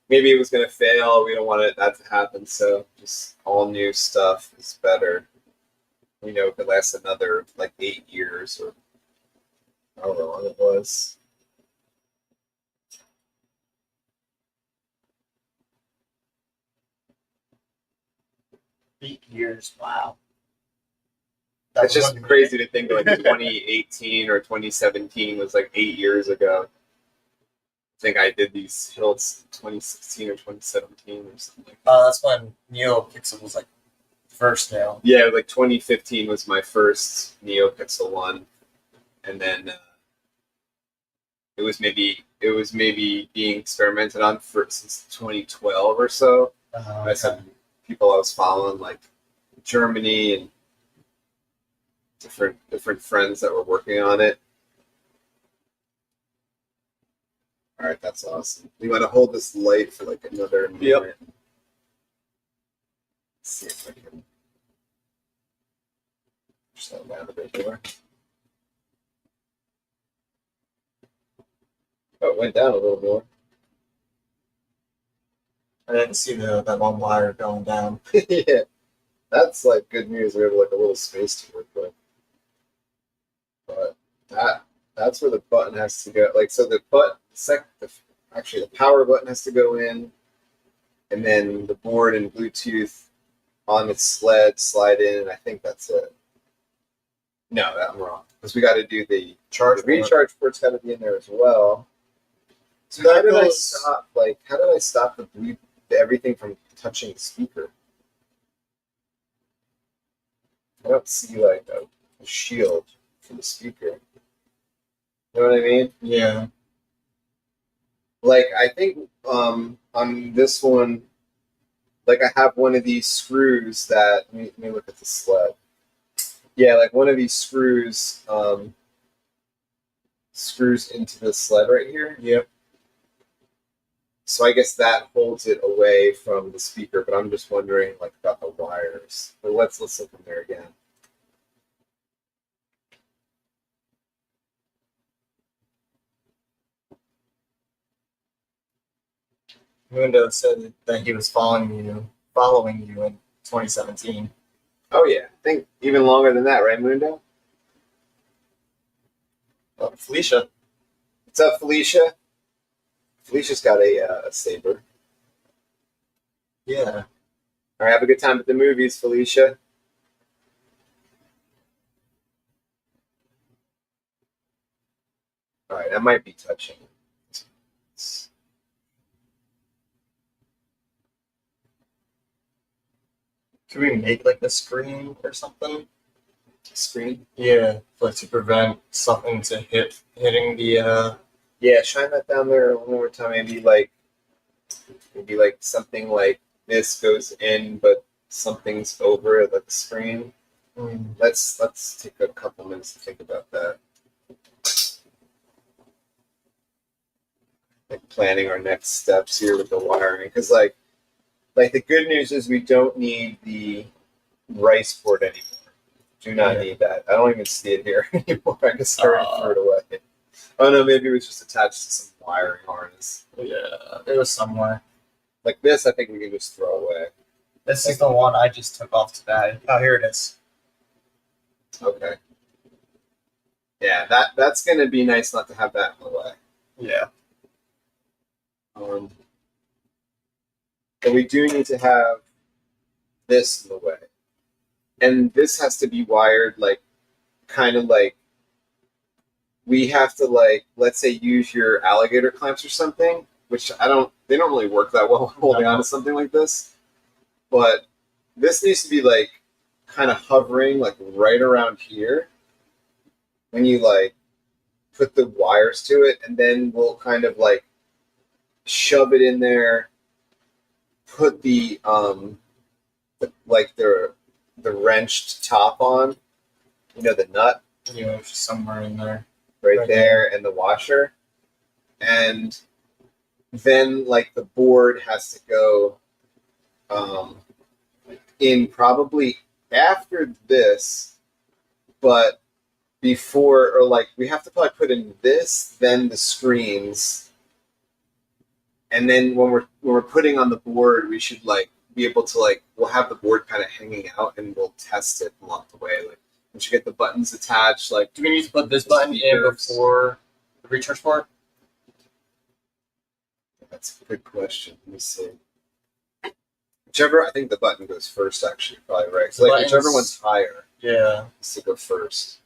Maybe it was gonna fail. We don't want that to happen. So just all new stuff is better. We know it could last another like 8 years or however long it was. 8 years. Wow. That's just crazy to think like 2018 or 2017 was like 8 years ago. I think I did these hilts 2016 or 2017 or something. That's when NeoPixel was like first now. Yeah, like 2015 was my first NeoPixel one, and then it was maybe being experimented on since 2012 or so. I had some people I was following like Germany and different friends that were working on it. All right, that's awesome. You want to hold this light for like another minute. Yep. Let's see if I can push that down a bit more. Oh, it went down a little more. I didn't see that one wire going down. Yeah, that's like good news. We have like a little space to work with. But that's where the button has to go. Like so, the power button has to go in, and then the board and Bluetooth on its slide in, and I think that's it. No, I'm wrong because we got to do the recharge port's got to be in there as well. So how did I stop? Like, how did I stop everything from touching the speaker? I don't see like a shield for the speaker. You know what I mean? Yeah. Like I think on this one, like I have one of these screws that let me look at the sled. Yeah, like one of these screws screws into the sled right here. Yep. So I guess that holds it away from the speaker, but I'm just wondering like about the wires. But let's look in there again. Mundo said that he was following you in 2017. Oh yeah, I think even longer than that, right, Mundo? Felicia. What's up, Felicia? Felicia's got a saber. Yeah. All right, have a good time at the movies, Felicia. All right, that might be touching. Could we make like a screen or something? Screen? Yeah, like to prevent something to hitting the. Yeah, shine that down there one more time. Maybe like something like this goes in, but something's over it, like the screen. Let's take a couple minutes to think about that. Like planning our next steps here with the wiring, because like the good news is we don't need the rice board anymore. Do not need that. I don't even see it here anymore. I just already threw it away. Oh no, maybe it was just attached to some wiring harness. Yeah, it was somewhere. Like this, I think we can just throw away. This is the one I just took off today. Oh, here it is. Okay. Yeah, that's gonna be nice not to have that in the way. Yeah. But we do need to have this in the way. And this has to be wired like kind of like we have to like let's say use your alligator clamps or something, which they don't really work that well holding on to something like this. But this needs to be like kind of hovering like right around here when you like put the wires to it, and then we'll kind of like shove it in there, put the wrenched top on, the nut Just somewhere in there. right there, and the washer, and then like the board has to go in probably after this, but before or like we have to probably put in this, then the screens, and then when we're putting on the board, we should like be able to like we'll have the board kind of hanging out, and we'll test it along the way. Like once you get the buttons attached, like do we need to put this button in before the recharge port? That's a good question. Let me see. I think the button goes first, actually, probably right. So like whichever one's higher, yeah, is to go first.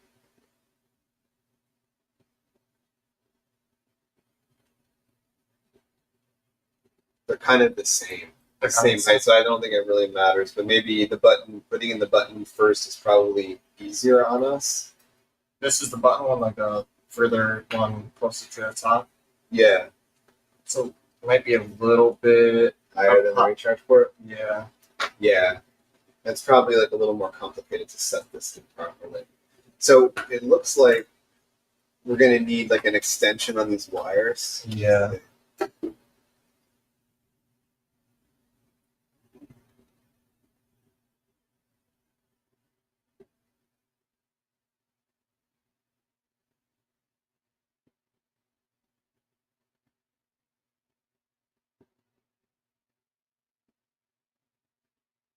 They're kind of the same height, so I don't think it really matters. But maybe putting in the button first is probably easier on us. This is the button one, like a further one closer to the top. Yeah. So it might be a little bit higher than the recharge port. Yeah. Yeah. That's probably like a little more complicated to set this in properly. So it looks like we're gonna need like an extension on these wires. Yeah.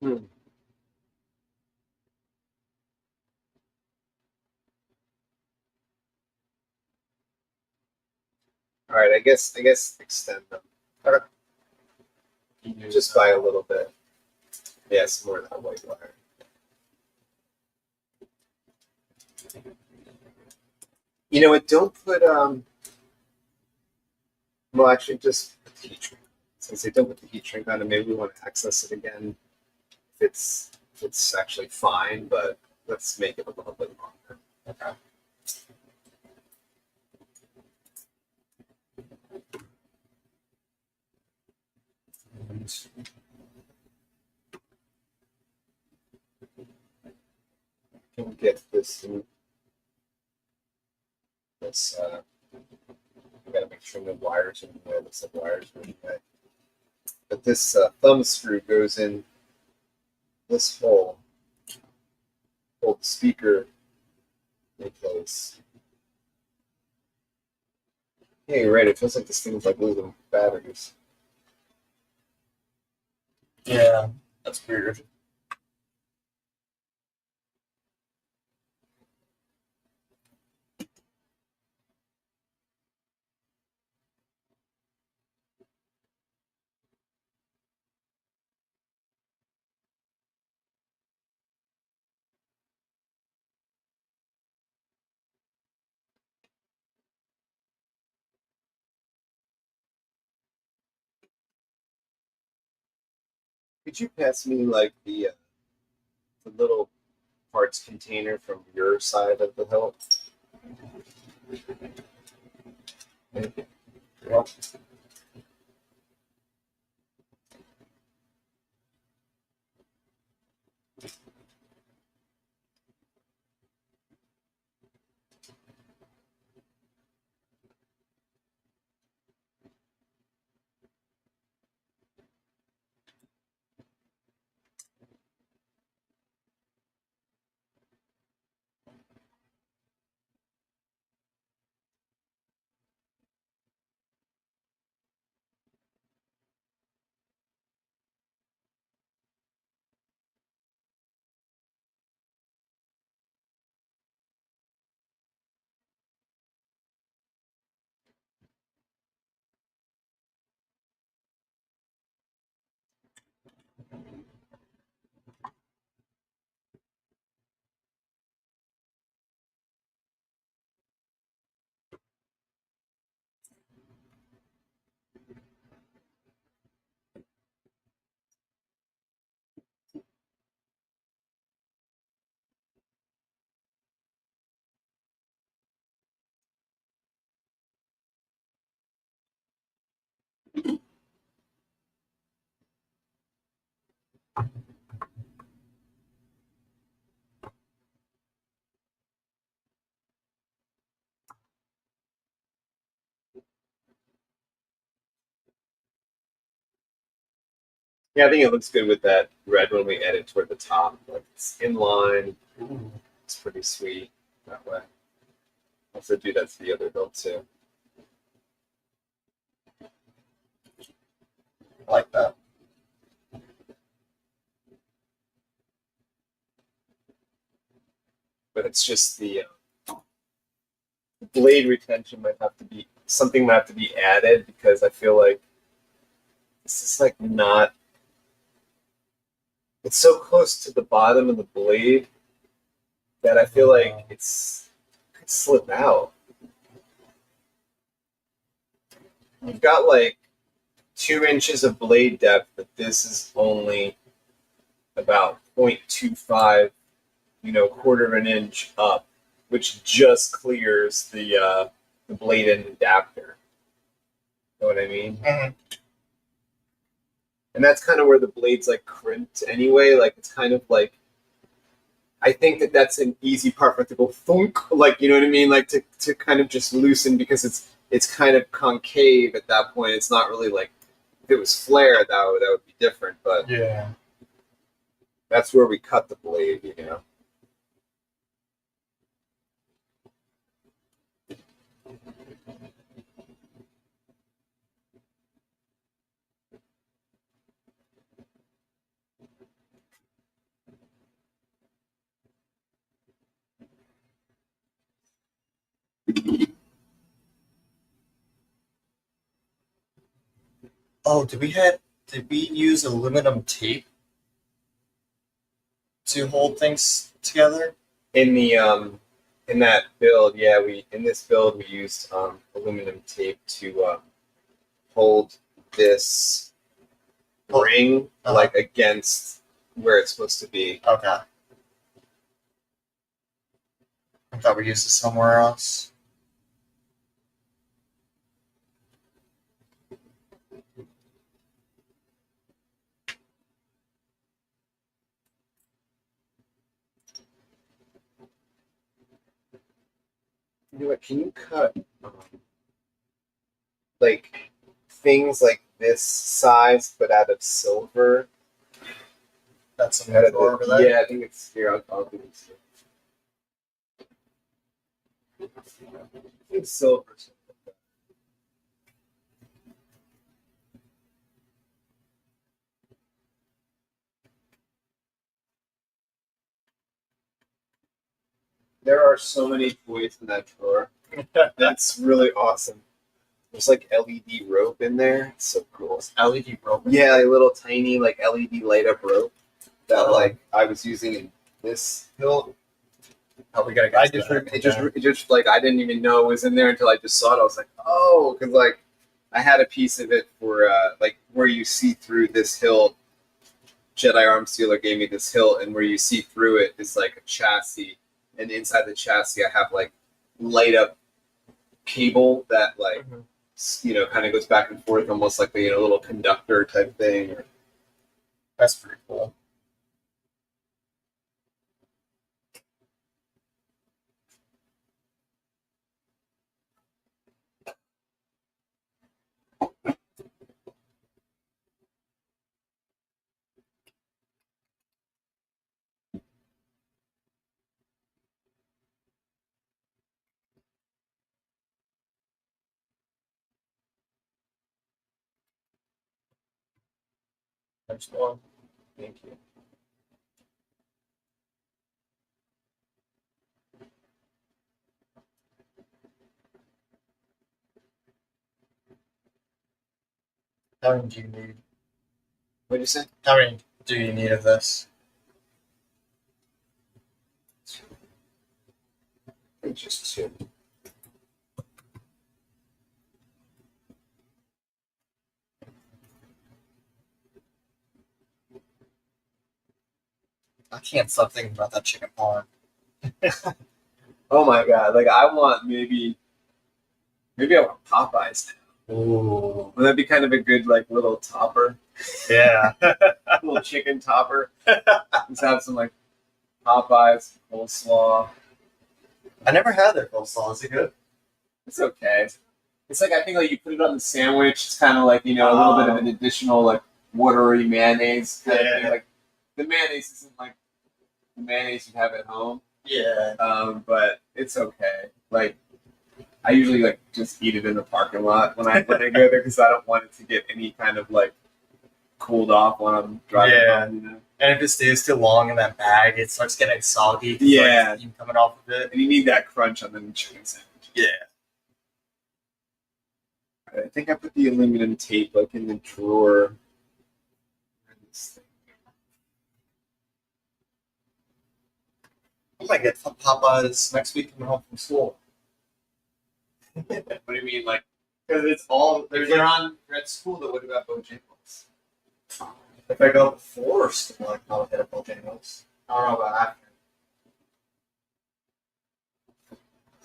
Hmm. All right, I guess extend them. Okay. Just by a little bit. Yeah, some more of that white wire. You know what? Don't put well, actually, just put the heat shrink. Since they don't put the heat shrink on it, maybe we want to access it again. If it's actually fine, but let's make it a little bit longer. Okay. Can get this. This. We gotta make sure the wires are in there. Looks like wires are in there. But this thumb screw goes in this hole. Hold the speaker in place. Yeah, you're right. It feels like this thing's like losing batteries. Yeah, that's weird. Could you pass me like the little parts container from your side of the hilt? Well, Yeah, I think it looks good with that red when we edit toward the top. Like it's in line. Ooh, It's pretty sweet that way. Also do that to the other build too. I like that. But it's just the blade retention might have to be something might have to be added because I feel like this is like not. It's so close to the bottom of the blade that I feel like it could slip out. You've got like 2 inches of blade depth, but this is only about 0.25, quarter of an inch up, which just clears the blade end adapter. Know what I mean? Mhm. And that's kind of where the blade's like crimped anyway. Like it's kind of like I think that that's an easy part for it to go thunk, like you know what I mean, like to kind of just loosen because it's kind of concave at that point. It's not really like if it was flare that would be different, but Yeah. that's where we cut the blade. Oh, did we use aluminum tape to hold things together? In the in that build, yeah, we in this build we used aluminum tape to hold this ring like against where it's supposed to be. Okay. I thought we used it somewhere else. You know what? Can you cut like things like this size, but out of silver? That's in Out the of drawer over there. yeah, I think it's here. I'll do this. I think silver. There are so many toys in that drawer. That's really awesome. There's like LED rope in there. It's so cool. LED rope. Yeah, a little tiny like LED light up rope that like I was using in this hilt. Oh, we gotta get I to just that. it just like I didn't even know it was in there until I just saw it. I was like, oh, because like I had a piece of it for like where you see through this hilt. Jedi Arm Sealer gave me this hilt, and where you see through it is like a chassis, and inside the chassis I have like light up cable that like kind of goes back and forth, almost like a little conductor type thing. That's pretty cool. There's one. Thank you. How many do you need? What did you say? How many do you need of this? I think just two. I can't stop thinking about that chicken parm. Oh my god! Like I want maybe I want Popeyes now. Ooh. Would that be kind of a good like little topper? Yeah. Little chicken topper. Just have some like Popeyes, coleslaw. I never had their coleslaw. Is it good? It's okay. It's like I think like you put it on the sandwich. It's kind of like a little bit of an additional like watery mayonnaise kind of thing. Like the mayonnaise isn't like the mayonnaise you have at home. Yeah. But it's okay. Like I usually like just eat it in the parking lot when I go there because I don't want it to get any kind of like cooled off when I'm driving home. And if it stays too long in that bag, it starts getting soggy. Yeah. Like, steam coming off of it. And you need that crunch on the chicken sandwich. Yeah. I think I put the aluminum tape like in the drawer. I might get some Popeyes next week coming home from school. What do you mean, like? Because it's all If you're at school, then what about Bojangles? If I go before school, I'll probably hit a Bojangles. I don't know about after.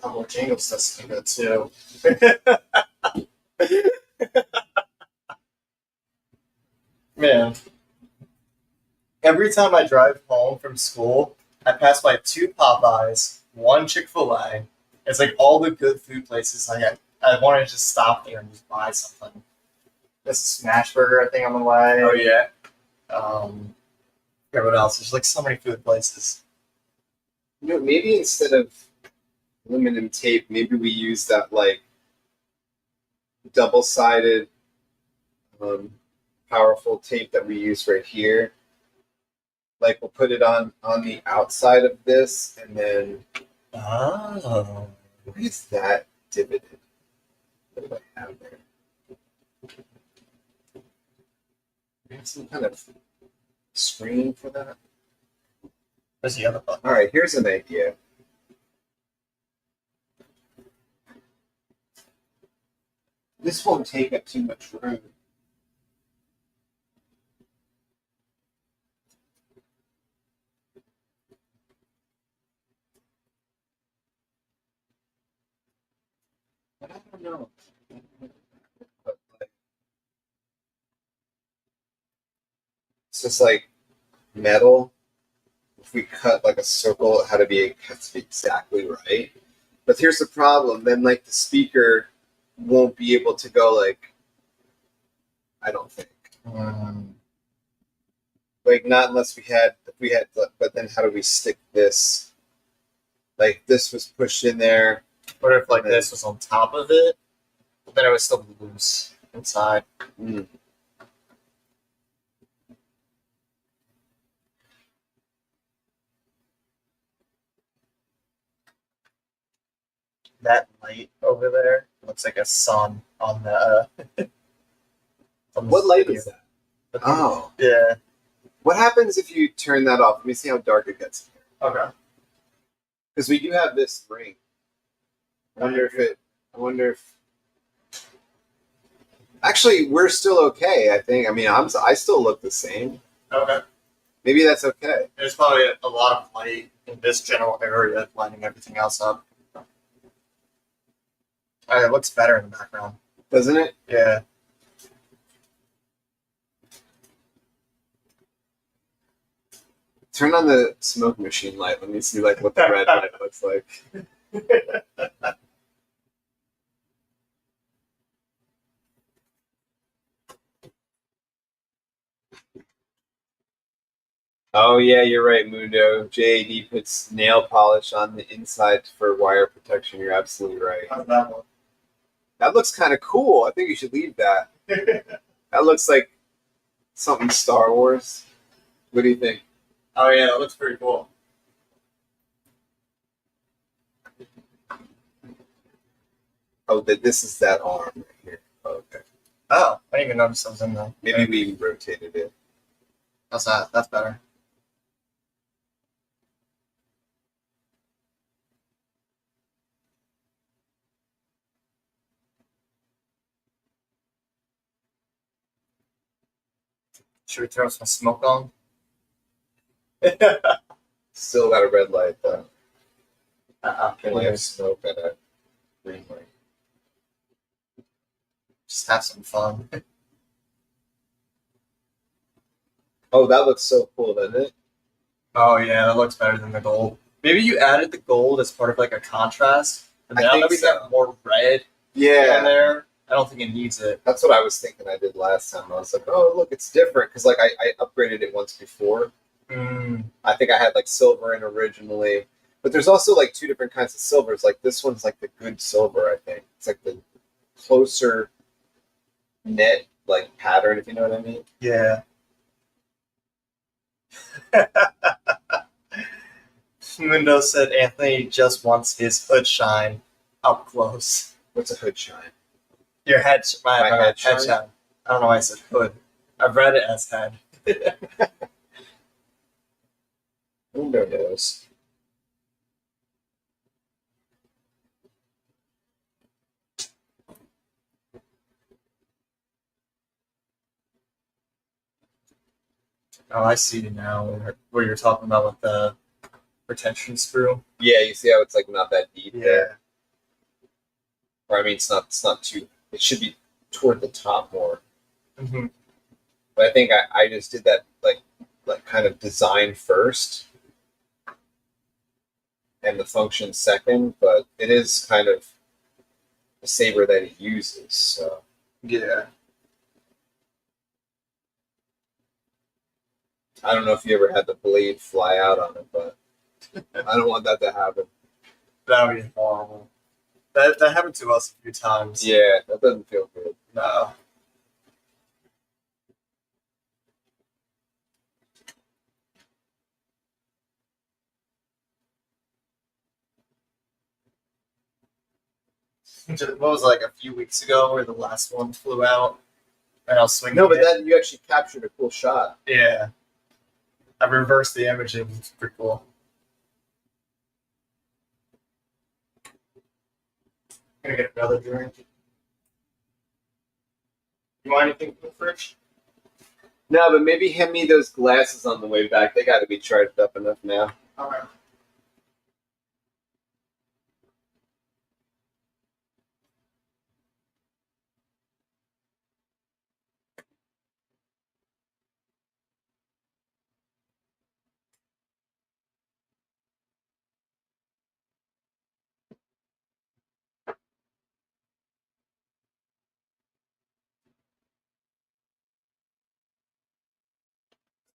Bojangles does something good too. Man, every time I drive home from school, I pass by 2 Popeyes, 1 Chick-fil-A. It's like all the good food places. I want to just stop there and just buy something. There's a Smash Burger, I think, on the way. Oh yeah. Yeah, what else? There's like so many food places. Maybe instead of aluminum tape, maybe we use that like double-sided, powerful tape that we use right here. Like we'll put it on the outside of this, and then Oh. why is that divoted? What do I have there? We have some kind of screen for that. Where's the other button? All right, here's an idea. This won't take up too much room. But I don't know. But, like, it's just like metal. If we cut like a circle, it has to be exactly right. But here's the problem. Then like the speaker won't be able to go like, I don't think. Like not unless if we had, but then how do we stick this? Like this was pushed in there. What if like this was on top of it? Then it was still loose inside. Mm. That light over there looks like a sun on the. On What light video. is that? Oh, Yeah. what happens if you turn that off? Let me see how dark it gets in here. Okay. Because we do have this ring. I wonder if. Actually, we're still okay. I think. I mean, I still look the same. Okay. Maybe that's okay. There's probably a lot of light in this general area, lighting everything else up. It looks better in the background. Doesn't it? Yeah. Turn on the smoke machine light. Let me see like what the red light looks like. Oh yeah, you're right, Mundo. JAD puts nail polish on the inside for wire protection. You're absolutely right. How's that one? That looks kind of cool. I think you should leave that. That looks like something Star Wars. What do you think? Oh yeah, that looks pretty cool. Oh, this is that arm right here. Oh, okay. Oh, I didn't even notice that was in there. Maybe we rotated it. How's that? That's better. Should we throw some smoke on? Still got a red light though. Can we Okay. have smoke at a green light? Just have some fun. Oh, that looks so cool, doesn't it? Oh yeah, that looks better than the gold. Maybe you added the gold as part of like a contrast. But I now think that we so. got more red in Yeah, there, I don't think it needs it. that's what I was thinking I did last time. I was like, oh, look, it's different. Because, like, I upgraded it once before. I think I had, like, silver in originally. But there's also, like, two different kinds of silvers. Like, this one's, like, the good silver, I think. It's, like, the closer net, like, pattern, if you know what I mean. Yeah. Mundo said Anthony just wants his hood shine up close. What's a hood shine? Your head, my head head shine? shine. I don't know why I said hood. I've read it as head. Mundo knows. Oh, I see now where you're talking about with the retention screw. Yeah, you see how it's, like, not that deep there? Yeah. Or, I mean, it's not too... It should be toward the top more. Mm-hmm. But I think I just did that, like kind of design first and the function second, but it is kind of the saber that he uses. So Yeah. I don't know if you ever had the blade fly out on it, but I don't want that to happen. That would be horrible. That happened to us a few times. Yeah, that doesn't feel good. No. What was it, like a few weeks ago where the last one flew out and I was swinging No, but it? then you actually captured a cool shot. Yeah. I reversed the imaging. It's pretty cool. Gonna get another drink. You want anything from the fridge? No, but maybe hand me those glasses on the way back. They got to be charged up enough now. Okay.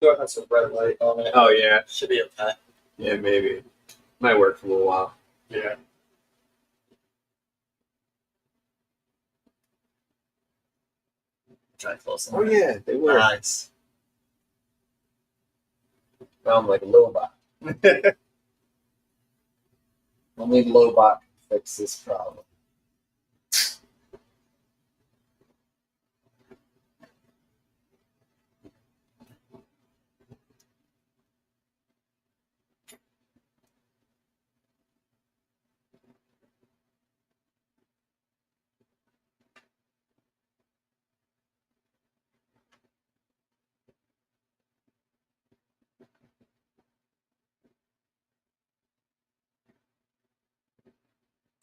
Still has some red light on it. Oh yeah, Should be okay. yeah, maybe. Might work for a little while. Yeah. Try close Oh yeah, they were. Nice. I'm like Lobot. Only Lobot can fix this problem.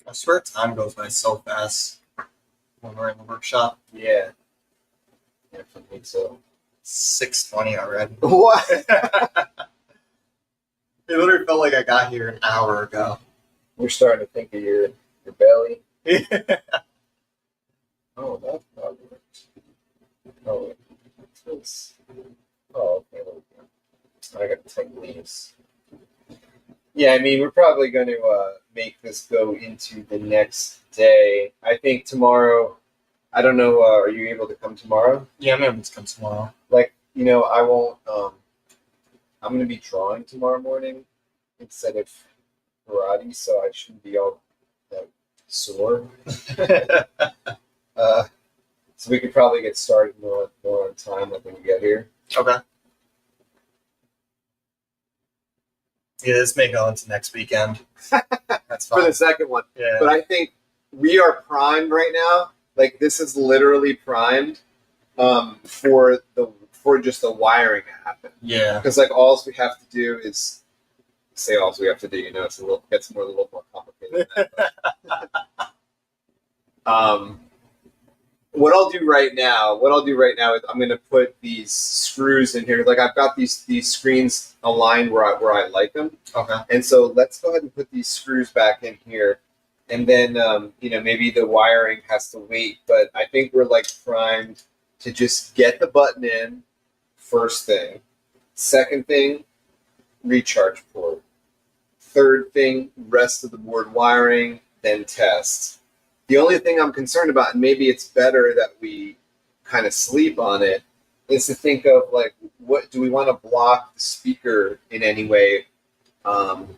I swear time goes by so fast when we're in the workshop. Yeah. Yeah, I think so. 6:20 already. What? It literally felt like I got here an hour ago. You're starting to think of your belly. Oh, that probably works. Oh, wait. It's- Oh, okay. There we go. I got to take these. Yeah, I mean, we're probably going to make this go into the next day. I think tomorrow. I don't know. Are you able to come tomorrow? Yeah, I'm able to come tomorrow. Like, I won't. I'm going to be drawing tomorrow morning instead of karate, so I shouldn't be all sore. So we could probably get started more on time, like when you get here. Okay. Yeah, this may go into next weekend. That's For fine. the second one. Yeah. But I think we are primed right now. Like this is literally primed for just the wiring to happen. Yeah. Because like all we have to do is say all we have to do. It's a little more complicated than that. what I'll do right now is I'm going to put these screws in here. Like I've got these screens aligned where I like them. Okay. And so let's go ahead and put these screws back in here. And then, maybe the wiring has to wait, but I think we're like primed to just get the button in first thing. Second thing, recharge port. Third thing, rest of the board wiring, then test. The only thing I'm concerned about, and maybe it's better that we kind of sleep on it, is to think of like, what do we want to block the speaker in any way? Not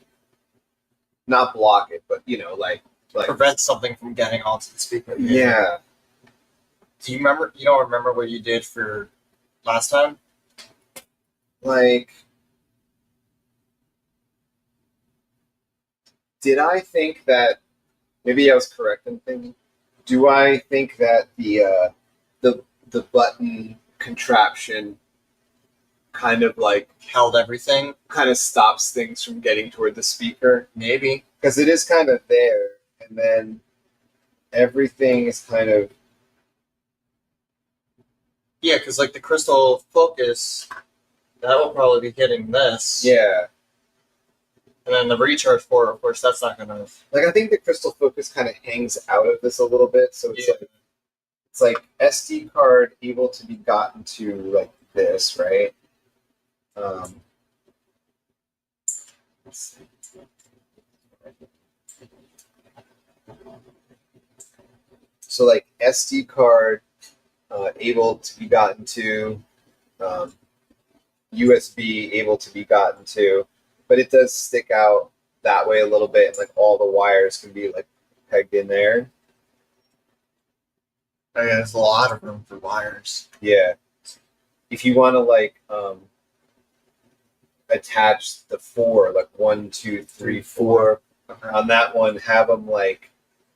block it, but like prevent something from getting onto the speaker. Yeah. Do you remember? You don't remember what you did for last time? Like, did I think that maybe I was correct in thinking? Do I think that the button contraption kind of like held everything? Kind of stops things from getting toward the speaker? Maybe. Because it is kind of there, and then everything is kind of... Yeah, because like the crystal focus, that will probably be hitting this. Yeah. And then the recharge port, of course, that's not gonna... Like, I think the crystal focus kind of hangs out of this a little bit, so it's like SD card able to be gotten to like this, right? Let's see. So like SD card able to be gotten to, USB able to be gotten to, but it does stick out that way a little bit, and like all the wires can be like pegged in there. Oh, yeah, there's a lot of room for wires. Yeah. If you want to like attach the 4, like 1, 2, 3, 4 on that one, have them like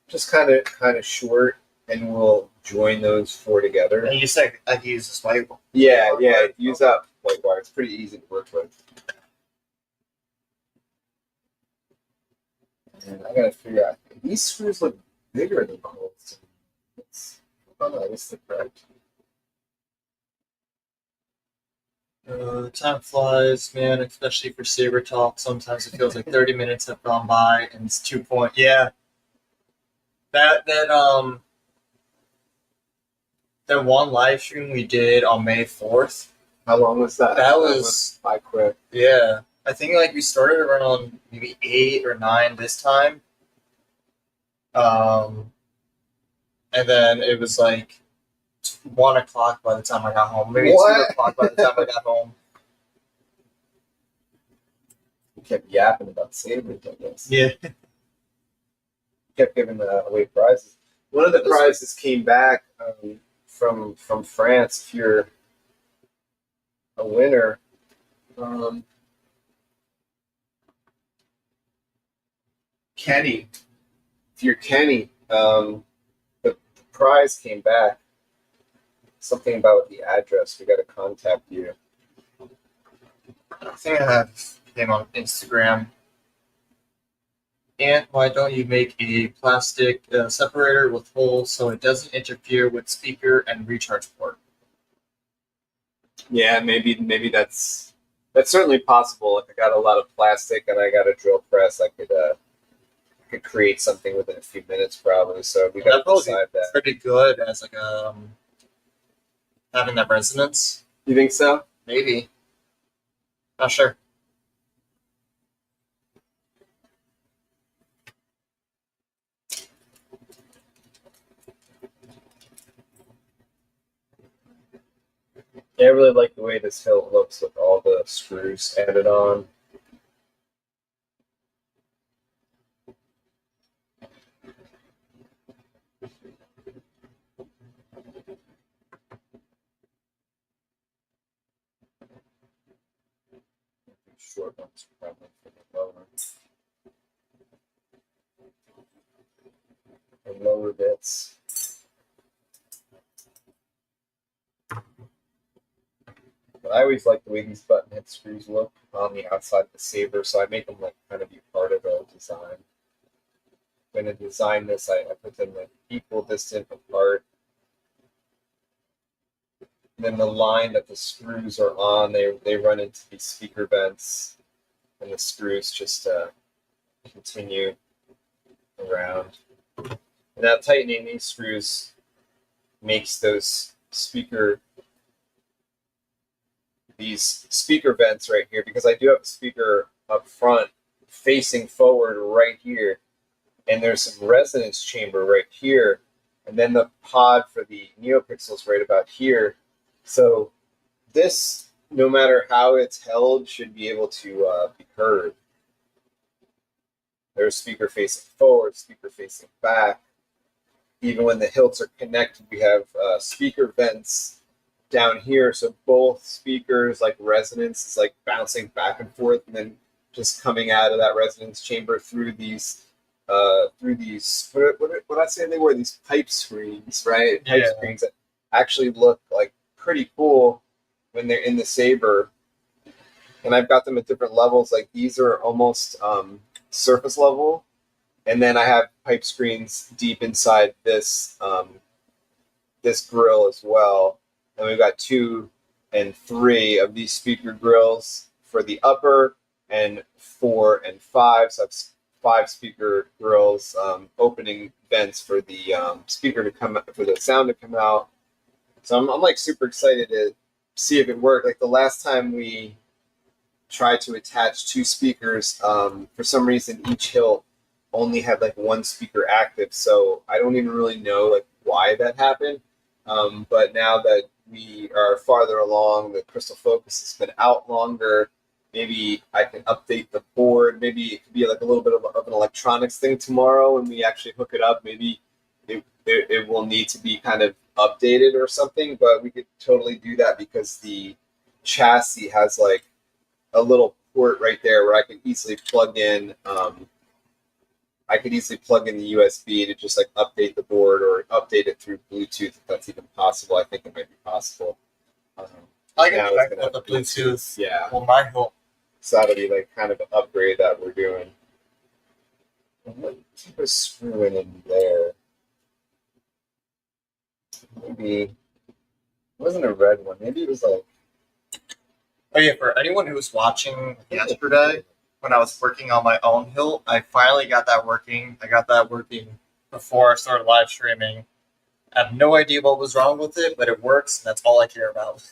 just kind of short, and we'll join those 4 together. And you said I could use this white one. Yeah, use up white wire. It's pretty easy to work with. And I gotta figure out, these screws look bigger than Cole's. Oh no, this is the correct. Time flies, man, especially for Saber Talk. Sometimes it feels like 30 minutes have gone by, and it's 2 point. Yeah. That one live stream we did on May 4th. How long was that? That was by quick. Yeah. I think like we started around maybe 8 or 9 this time. And then it was like 1 o'clock by the time I got home. Maybe 2 o'clock by the time I got home. You kept yapping about Sabres, I guess. Yeah. Kept giving away prizes. One of the prizes came back from France. If you're a winner, Kenny. If you're Kenny, the prize came back. Something about the address. We got to contact you. I think I have him on Instagram. And why don't you make a plastic separator with holes so it doesn't interfere with speaker and recharge port? Yeah, maybe that's certainly possible. If I got a lot of plastic and I got a drill press, I could create something within a few minutes probably. So we got to decide that. Pretty good as like having that resonance. You think so? Maybe. Not sure. Yeah, I really like the way this hilt looks with all the screws added on. Short ones probably for the lower. The lower bits. But I always like the way these button head screws look on the outside of the Saber, so I make them like kind of be part of the design. When I design this, I put them like equal distant apart. And then the line that the screws are on, they run into these speaker vents, and the screws just continue around. And now tightening these screws makes these speaker vents right here, because I do have a speaker up front facing forward right here, and there's some resonance chamber right here, and then the pod for the NeoPixels right about here. So this, no matter how it's held, should be able to be heard. There's speaker facing forward, speaker facing back. Even when the hilts are connected, we have speaker vents down here, so both speakers, like resonance is like bouncing back and forth, and then just coming out of that resonance chamber through these what I say they were, these pipe screens, right? Pipe screens that actually look like pretty cool when they're in the Saber. And I've got them at different levels. Like these are almost surface level, and then I have pipe screens deep inside this this grill as well. And we've got 2 and 3 of these speaker grills for the upper, and 4 and 5. So that's 5 speaker grills, opening vents for the speaker to come out, for the sound to come out. So I'm like super excited to see if it worked. Like the last time we tried to attach 2 speakers, for some reason each hilt only had like 1 speaker active. So I don't even really know like why that happened. But now that we are farther along, the crystal focus has been out longer, maybe I can update the board. Maybe it could be like a little bit of an electronics thing tomorrow when we actually hook it up. Maybe it will need to be kind of updated or something, but we could totally do that because the chassis has like a little port right there where I can easily plug in the USB to just like update the board or update it through Bluetooth if that's even possible. I think it might be possible. I can connect with the Bluetooth. Yeah. Well, my hilt. So that'll be like kind of an upgrade that we're doing. What keep us screwing in there? Maybe it wasn't a red one. Maybe it was like. Oh yeah, for anyone who was watching yesterday, when I was working on my own hilt, I finally got that working. I got that working before I started live streaming. I have no idea what was wrong with it, but it works, and that's all I care about.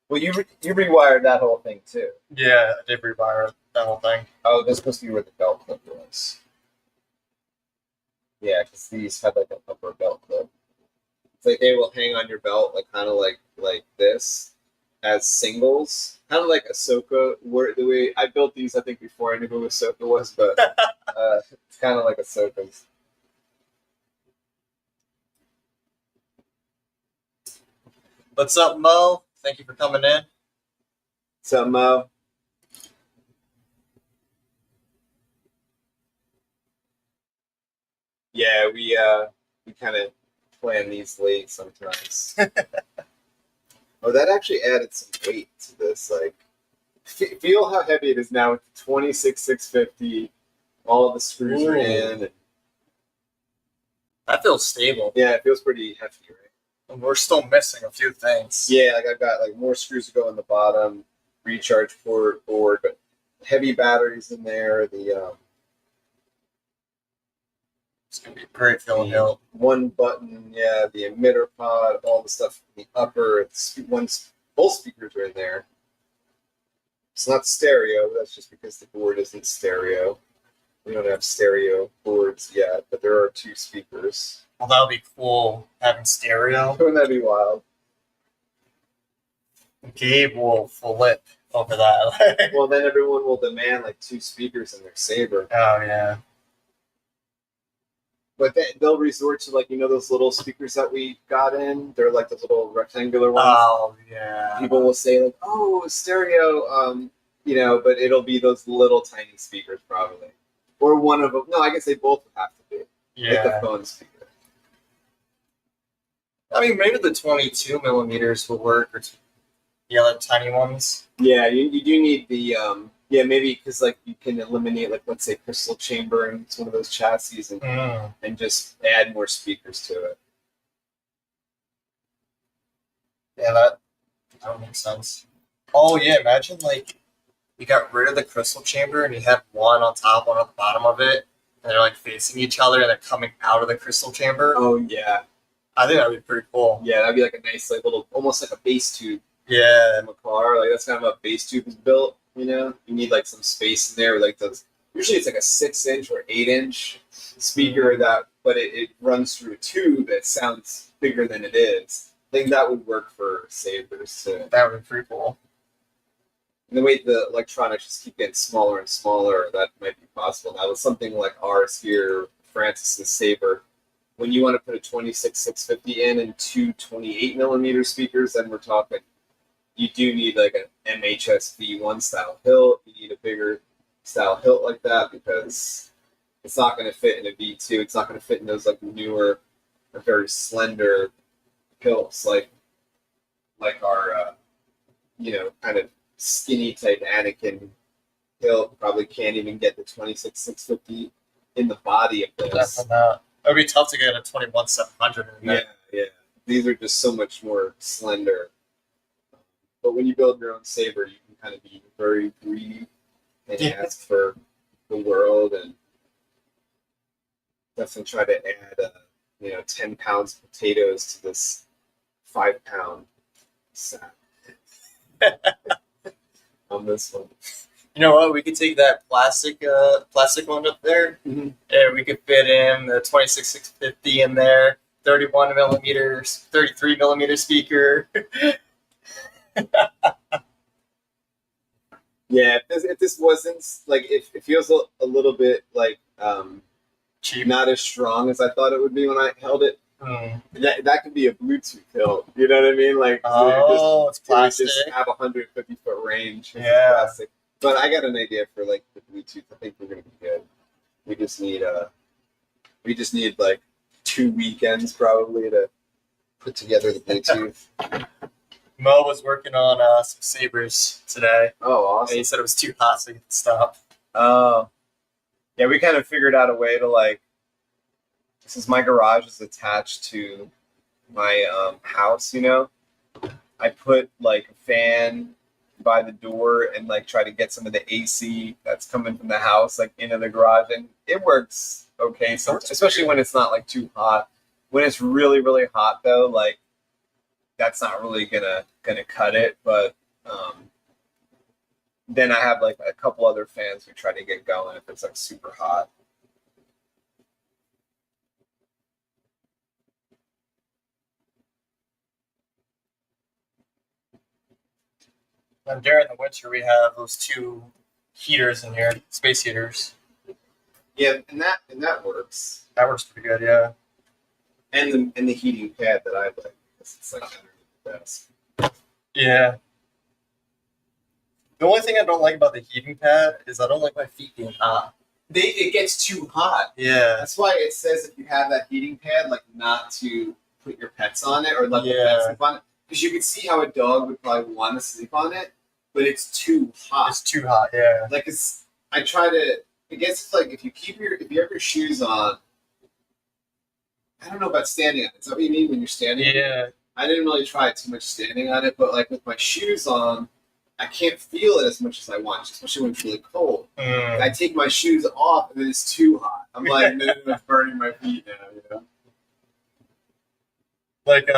Well, you rewired that whole thing too. Yeah, I did rewire that whole thing. Oh, this must be where the belt clip was. Yeah, because these had like an upper belt clip. It's like they will hang on your belt, like kind of like this, as singles, kind of like Ahsoka. Where the way I built these, I think before I knew who Ahsoka was, but it's kind of like Ahsoka's. What's up, Mo? Thank you for coming in. What's up, Mo? Yeah, we kind of plan these late sometimes. Oh, that actually added some weight to this. Like, feel how heavy it is now with the 26,650. All of the screws are in. And, that feels stable. yeah, it feels pretty hefty, right? And we're still missing a few things. Yeah, like I've got like more screws to go in the bottom, recharge port board, but heavy batteries in there. The it's gonna be a great feeling hilt. One button, yeah, the emitter pod, all the stuff in the upper. Both speakers are in there. It's not stereo, but that's just because the board isn't stereo. We don't have stereo boards yet, but there are 2 speakers. Well, that would be cool having stereo. Wouldn't that be wild? Gabe will flip over that. Well, then everyone will demand like 2 speakers in their Saber. Oh yeah. But they'll resort to like those little speakers that we got in. They're like those little rectangular ones. Oh yeah. People will say like, "Oh, stereo," but it'll be those little tiny speakers probably, or one of them. No, I guess they both have to be. Yeah. Like the phone speaker. I mean, maybe the 22 millimeters will work, or the tiny ones. Yeah, you do need the maybe because like you can eliminate like let's say crystal chamber in one of those chassis and just add more speakers to it. Yeah, that would make sense. Oh yeah, imagine like you got rid of the crystal chamber and you had one on top, one on the bottom of it, and they're like facing each other and they're coming out of the crystal chamber. Oh yeah, I think that'd be pretty cool. yeah, that'd be like a nice like little, almost like a base tube Yeah. from a car. Like that's kind of how a base tube is built. You know, you need like some space in there. Like those. Usually it's like a 6-inch or 8-inch speaker that, but it runs through a tube that sounds bigger than it is. I think that would work for sabers too. That would be pretty cool. And the way the electronics just keep getting smaller and smaller, that might be possible. Now with something like ours here, Francis's Saber, when you want to put a 26-650 in and two 28mm speakers, then we're talking, you do need like an MHS V1 style hilt. You need a bigger style hilt like that because it's not going to fit in a V2. It's not going to fit in those like newer or very slender hilts like our kind of skinny type Anakin hilt. Probably can't even get the 26-650 in the body of this. Definitely not. It'd be tough to get a 21-700 in there. Yeah. These are just so much more slender. But when you build your own saber, you can kind of be very greedy and ask for the world, and definitely try to add 10 pounds of potatoes to this 5-pound sack on this one. You know what? We could take that plastic one up there, and we could fit in the 26-650 in there, 31mm, 33mm speaker. Yeah, if this wasn't like, if it feels a little bit like Cheap. not as strong as I thought it would be when I held it. That could be a Bluetooth hilt. You know what I mean? Like, it's plastic. Just have a 150-foot range. Yeah. Plastic. But I got an idea for like the Bluetooth. I think we're gonna be good. We just need like 2 weekends probably to put together the Bluetooth. Mo was working on some sabers today. Oh, And awesome. he said it was too hot, so he could stop. Oh. Yeah, we kind of figured out a way to like, since my garage is attached to my house, I put like a fan by the door and like try to get some of the AC that's coming from the house like into the garage, and it works okay, especially when it's not like too hot. When it's really, really hot though, like that's not really gonna cut it. But then I have like a couple other fans we try to get going if it's like super hot. And during the winter, we have those 2 heaters in here, space heaters. Yeah, and that works. That works pretty good, yeah. And the heating pad that I like, because it's like underneath the desk. Yeah. The only thing I don't like about the heating pad is I don't like my feet being hot. It gets too hot. Yeah. That's why it says if you have that heating pad, like not to put your pets on it or let the pets sleep on it. Because you can see how a dog would probably want to sleep on it, but it's too hot. It's too hot, yeah. Like I guess it's like if you have your shoes on, I don't know about standing on it. Is that what you mean when you're standing? Yeah. I didn't really try too much standing on it, but like with my shoes on, I can't feel it as much as I want, especially when it's really cold. I take my shoes off and it's too hot. I'm like, no, it's burning my feet now, Like,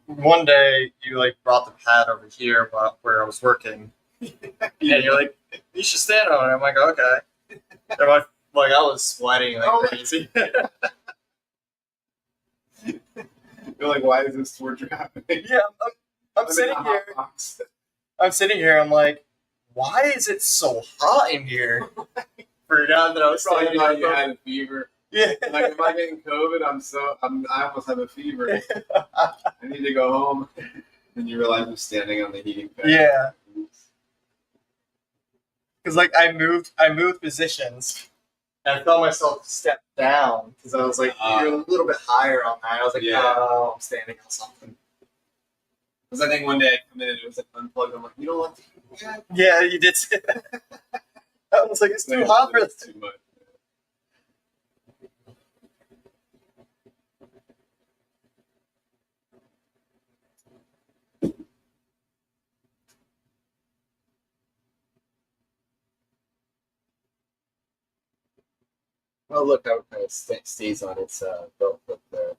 one day you like brought the pad over here where I was working, and you're like, you should stand on it. I'm like, okay. And I was sweating like crazy. You're like, why is this torture happening? Yeah, I'm sitting here. I'm sitting here. I'm like, why is it so hot in here? Forgot that I was Probably standing thought on you had a fever. Yeah. Like, am I getting COVID? I almost have a fever. I need to go home. And you realize I'm standing on the heating pad. Yeah. Because like I moved positions, and I felt myself step down because I was like, you're a little bit higher on that. I was like, oh, I'm standing on something. Because I think one day I come in and it was like unplugged. I'm like, you don't want the heating pad? Yeah, you did say that. I was like, it's too hot for this. Too much. Oh, look how it kind of stays on its belt clip there.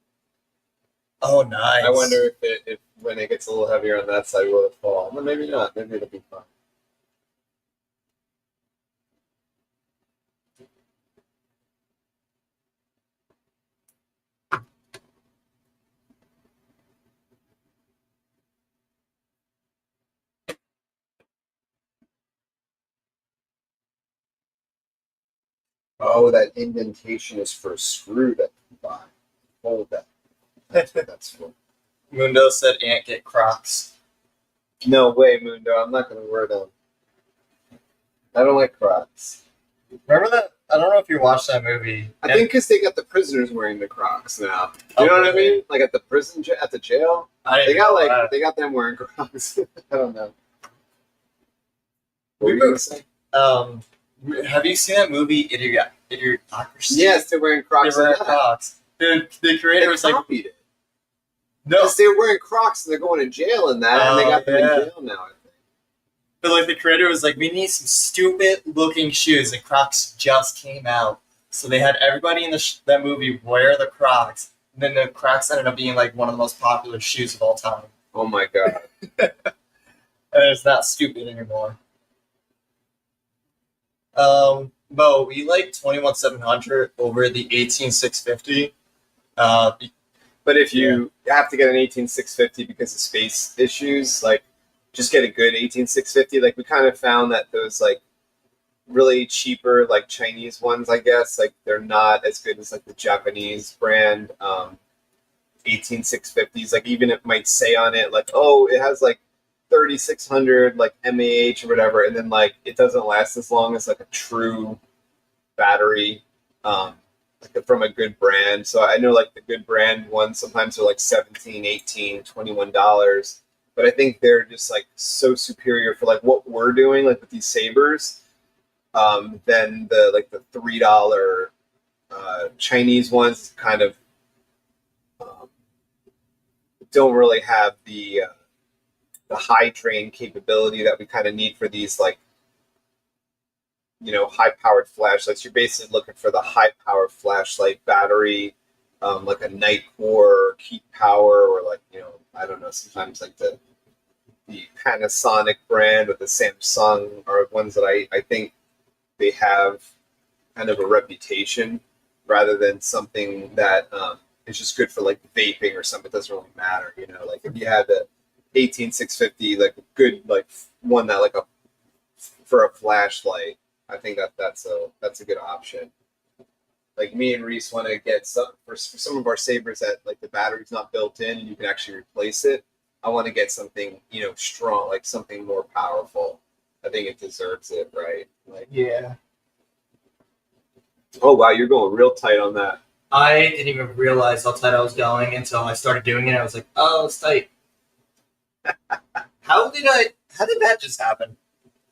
Oh, nice. I wonder if when it gets a little heavier on that side, will it fall? Well, maybe not. Maybe it'll be fine. Oh, that indentation is for a screw that you buy. Hold that. That's what that's for. Mundo said Ant get Crocs. No way, Mundo. I'm not going to wear them. I don't like Crocs. Remember that? I don't know if you watched that movie. I think because they got the prisoners wearing the Crocs now. You know what I mean? Like at the prison, at the jail, they got them wearing Crocs. I don't know. What were you gonna say? Have you seen that movie Idiocracy? Yes, they're wearing Crocs. They're wearing Crocs. The creator was like, copied it. no, because they were wearing Crocs and they're going to jail in that, and they got them in jail now. I think. But like the creator was like, we need some stupid looking shoes, and Crocs just came out, so they had everybody in that movie wear the Crocs. And then the Crocs ended up being like one of the most popular shoes of all time. Oh my god! And it's not stupid anymore. Bo, we like 21700 over the 18650. But if you have to get an 18650 because of space issues, like just get a good 18650. Like we kind of found that those like really cheaper like Chinese ones, I guess, like they're not as good as like the Japanese brand 18650s. Like even it might say on it like, oh, it has like 3600 like mAh or whatever, and then like it doesn't last as long as like a true battery like from a good brand. So I know like the good brand ones sometimes are like 17, 18, $21, but I think they're just like so superior for like what we're doing like with these sabers than the like the $3 Chinese ones kind of don't really have the high drain capability that we kind of need for these like high powered flashlights. You're basically looking for the high powered flashlight battery, like a night core keep power, or like I don't know, sometimes like the Panasonic brand or the Samsung are ones that I think they have kind of a reputation rather than something that is just good for like vaping or something. It doesn't really matter, like if you had the 18650, like a good like one that like for a flashlight, I think that's a good option. Like me and Reese want to get some for some of our sabers that like the battery's not built in and you can actually replace it. I want to get something strong, like something more powerful. I think it deserves it, right? Like yeah. Oh wow, you're going real tight on that. I didn't even realize how tight I was going until I started doing it. I was like, oh, it's tight. How did that just happen?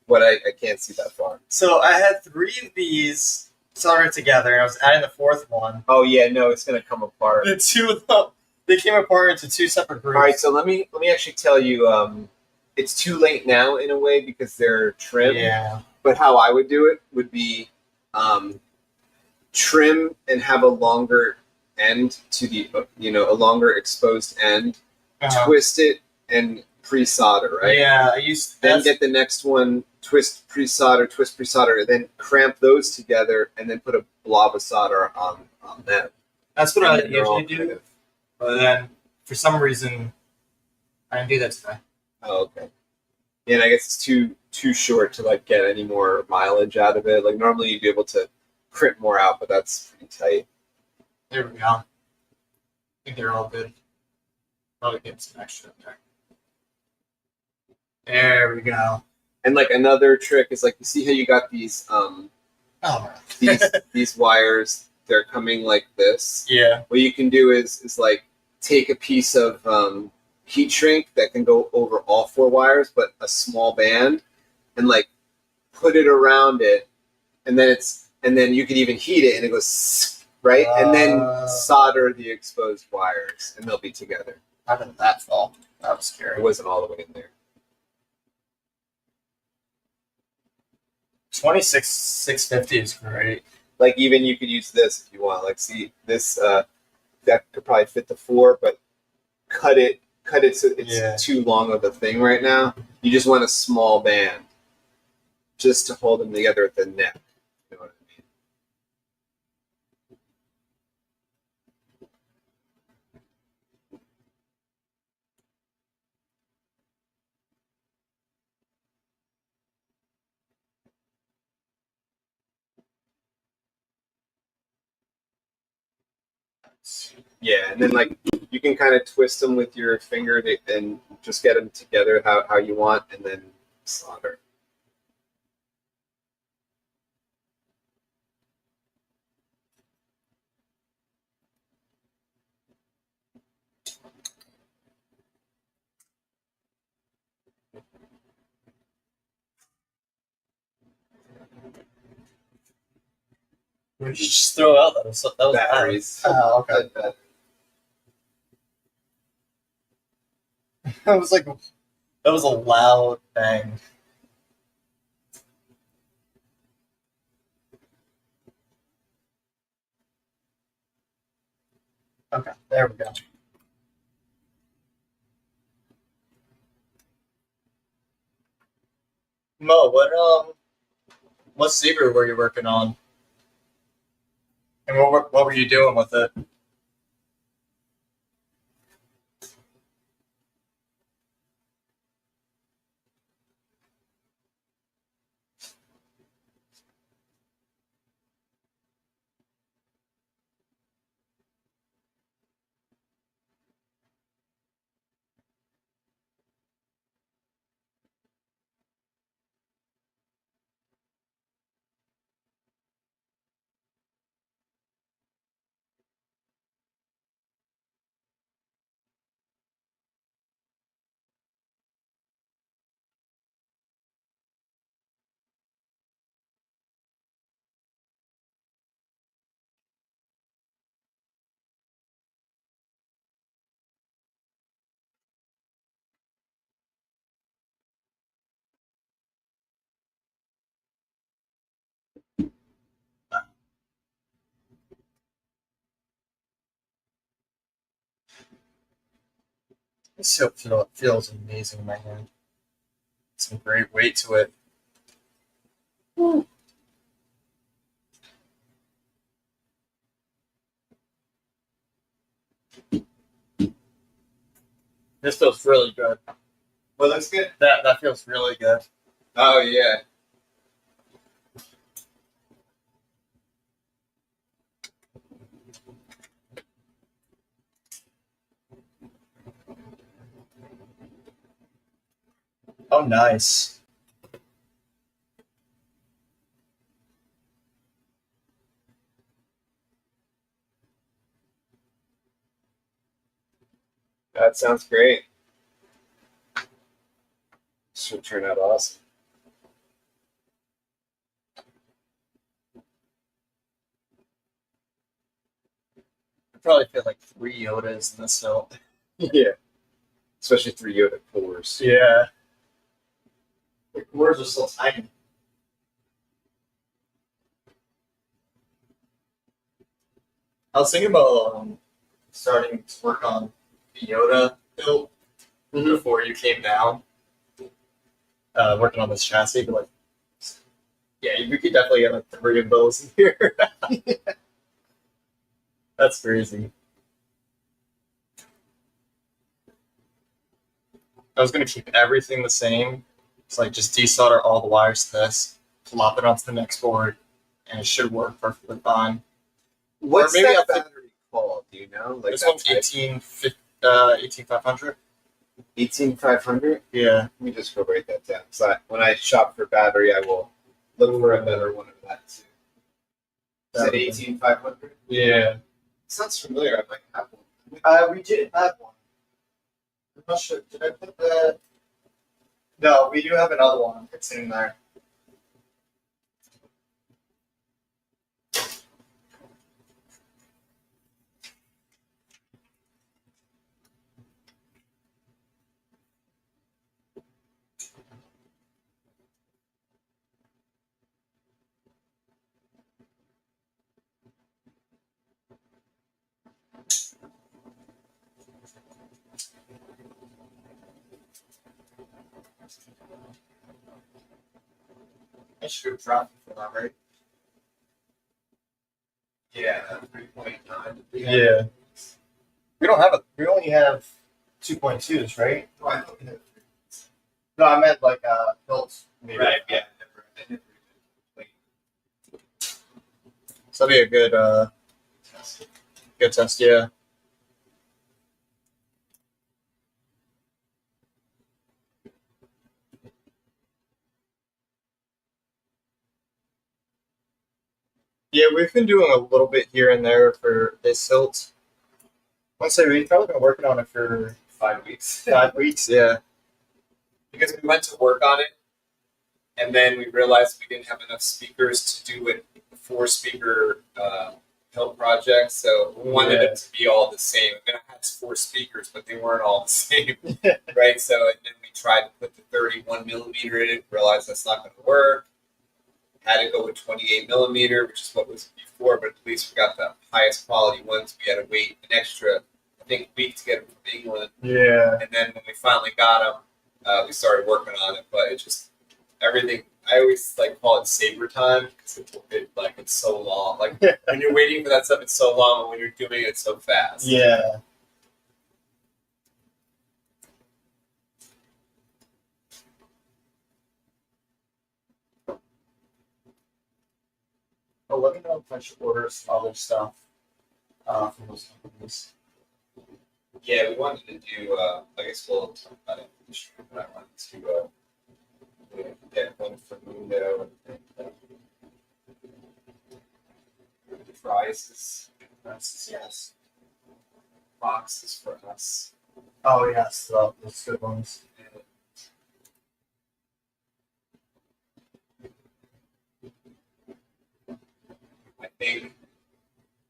What I can't see that far. So I had 3 of these soldered together, and I was adding the 4th one. Oh yeah, no, it's gonna come apart. The 2 of them, they came apart into 2 separate groups. All right, so let me actually tell you, it's too late now in a way because they're trim. Yeah. But how I would do it would be trim and have a longer end to the a longer exposed end. Twist it and pre-solder, right? Yeah, then get the next one, twist pre-solder, and then cramp those together, and then put a blob of solder on them. That's what I usually do. But then, for some reason, I didn't do that today. Oh, okay. Yeah, and I guess it's too short to like get any more mileage out of it. Like normally you'd be able to crimp more out, but that's pretty tight. There we go. I think they're all good. Probably get some extra in there. There we go. And like another trick is like you see how you got these these wires, they're coming like this. Yeah. What you can do is like take a piece of heat shrink that can go over all 4 wires, but a small band, and like put it around it, and then you can even heat it and it goes right, and then solder the exposed wires and they'll be together. How did that fall? That was scary. It wasn't all the way in there. 26650 is great. Like even you could use this if you want. Like see this that could probably fit the 4, but cut it so it's too long of a thing right now. You just want a small band just to hold them together at the neck. You know what I mean? Yeah, and then like you can kind of twist them with your finger and just get them together how you want, and then solder. What did you just throw out? That was Batteries. Oh, okay. That was like that was a loud bang. Okay, there we go. Mo, what saber were you working on? And what were you doing with it? This hilt feels amazing in my hand. Some great weight to it. Woo. This feels really good. What looks good? That feels really good. Oh yeah. Oh, nice. That sounds great. Should turn out awesome. I probably feel like 3 Yodas in this hilt. Yeah. Especially 3 Yoda cores. Yeah. The cores are still tiny. I was thinking about starting to work on the Yoda build before you came down. Working on this chassis, but like, yeah, we could definitely get like 3 of those in here. That's crazy. I was gonna keep everything the same. It's like just desolder all the wires to this, plop it onto the next board, and it should work perfectly fine. What's maybe that I'll think- battery called? Do you know? Like This that one's type? 18500. 18500. Yeah. Let me just go write that down. So when I shop for battery, I will look for a better one of that too. Is it 18500? Yeah. Sounds familiar. I might have one. We did have one. I'm not sure. Did I put that? No, we do have another one. It's in there. I should have dropped for that, right? Yeah, 3.9. Yeah. We don't have a. We only have 2.2s, right? Oh, I thought we had No, I meant like hilts. Maybe. Right, yeah. I never So that'd be a good good test. Yeah. Yeah, we've been doing a little bit here and there for this hilt. I'd say we've probably been working on it for 5 weeks. 5 weeks. Yeah. Because we went to work on it, and then we realized we didn't have enough speakers to do a 4-speaker hill project, so we wanted it to be all the same. I mean, I had 4 speakers, but they weren't all the same, right? So and then we tried to put the 31 millimeter in it, realized that's not going to work. Had to go with 28 millimeter, which is what was before, but at least we got the highest quality ones. We had to wait an extra, I think, week to get them from England. Yeah. And then when we finally got them, we started working on it. But it just everything. I always like call it saber time because it's so long. Like when you're waiting for that stuff, it's so long, and when you're doing it, it's so fast. Yeah. Oh, let me know if I should order some other stuff from those companies. Yeah, we wanted to do. I guess we'll talk about it in the stream, but I wanted to get one for Mundo and the prizes. Yes. Boxes for us. Oh yes, those good ones. I think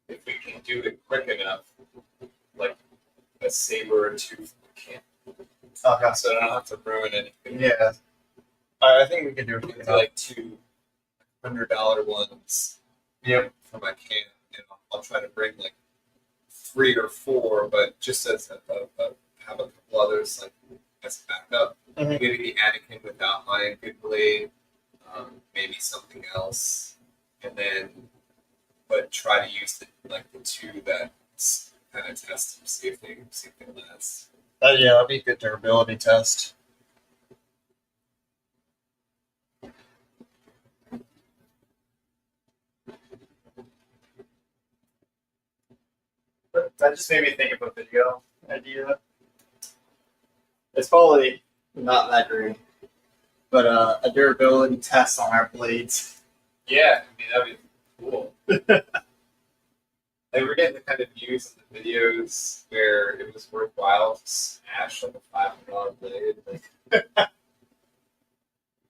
if we can do it quick enough, like a saber or two from the camp, Okay. so I don't have to ruin anything. Yeah. I think we can do Maybe it. like $200 ones. Yep. For my camp, and I'll try to bring like 3 or 4, but just as have a couple others like as backup. Mhm. Maybe the Anakin without my good blade, maybe something else, and then but try to use the 2 that kind of test them, see if they last. Yeah, that'd be a good durability test. But that just made me think of a video idea. It's probably not that great, but a durability test on our blades. Yeah, I mean that'd be cool. Like we're getting the kind of views in the videos where it was worthwhile to smash like a $500 blade. Like,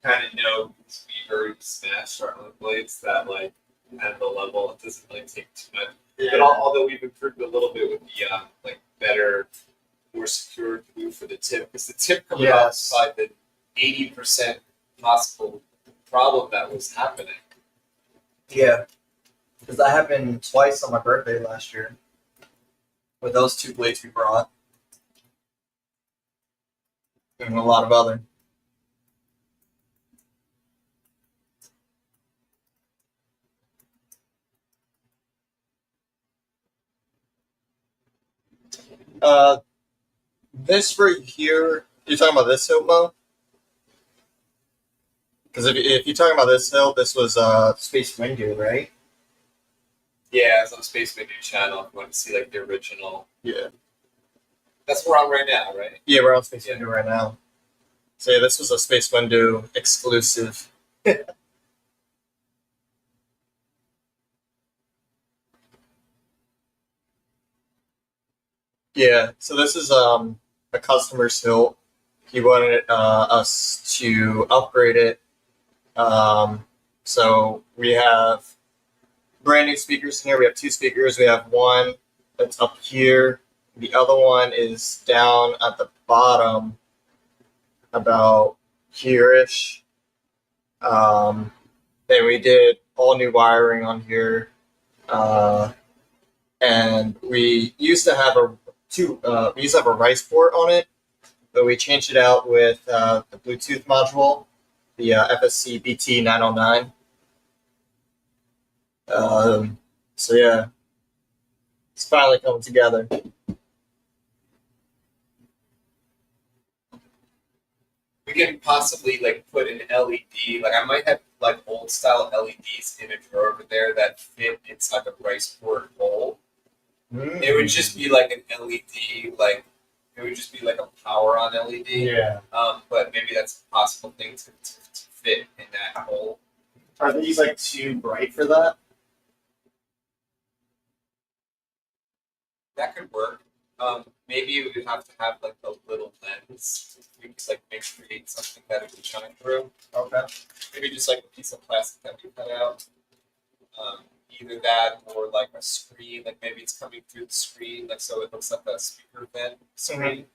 kind of know because we've already smashed our own blades that like at the level it doesn't really take too much. Yeah. But although we've improved a little bit with the like better, more secure glue for the tip, because the tip coming off is probably the 80% possible problem that was happening. Yeah. Because that happened twice on my birthday last year. With those 2 blades we brought. And a lot of other. This right here, you're talking about this hilt, Mo? Because if you're talking about this hilt, this was Space Windu, right? Yeah, it's on Space Menu channel. If you want to see like the original. Yeah. That's where I'm right now, right? Yeah, we're on Space Windu right now. So yeah, this was a Space Windu exclusive. Yeah, so this is a customer's hilt. He wanted us to upgrade it. So we have brand new speakers in here. We have 2 speakers. We have one that's up here. The other one is down at the bottom, about here-ish. Then we did all new wiring on here. And we used to have we used to have a rice port on it, but we changed it out with the Bluetooth module, the FSC BT 909. So yeah, it's finally coming together. We can possibly like put an LED. Like I might have like old style LEDs in a drawer over there that fit inside the rice port hole. It would just be like an LED, like it would just be like a power on LED. Yeah. But maybe that's a possible thing to fit in that hole. Are these like too bright for that? That could work. Maybe we would have to have like a little lens. We could like maybe create something that it would shine through. Okay. Maybe just like a piece of plastic that we cut out. Either that or like a screen, like maybe it's coming through the screen, like so it looks like a speaker vent screen.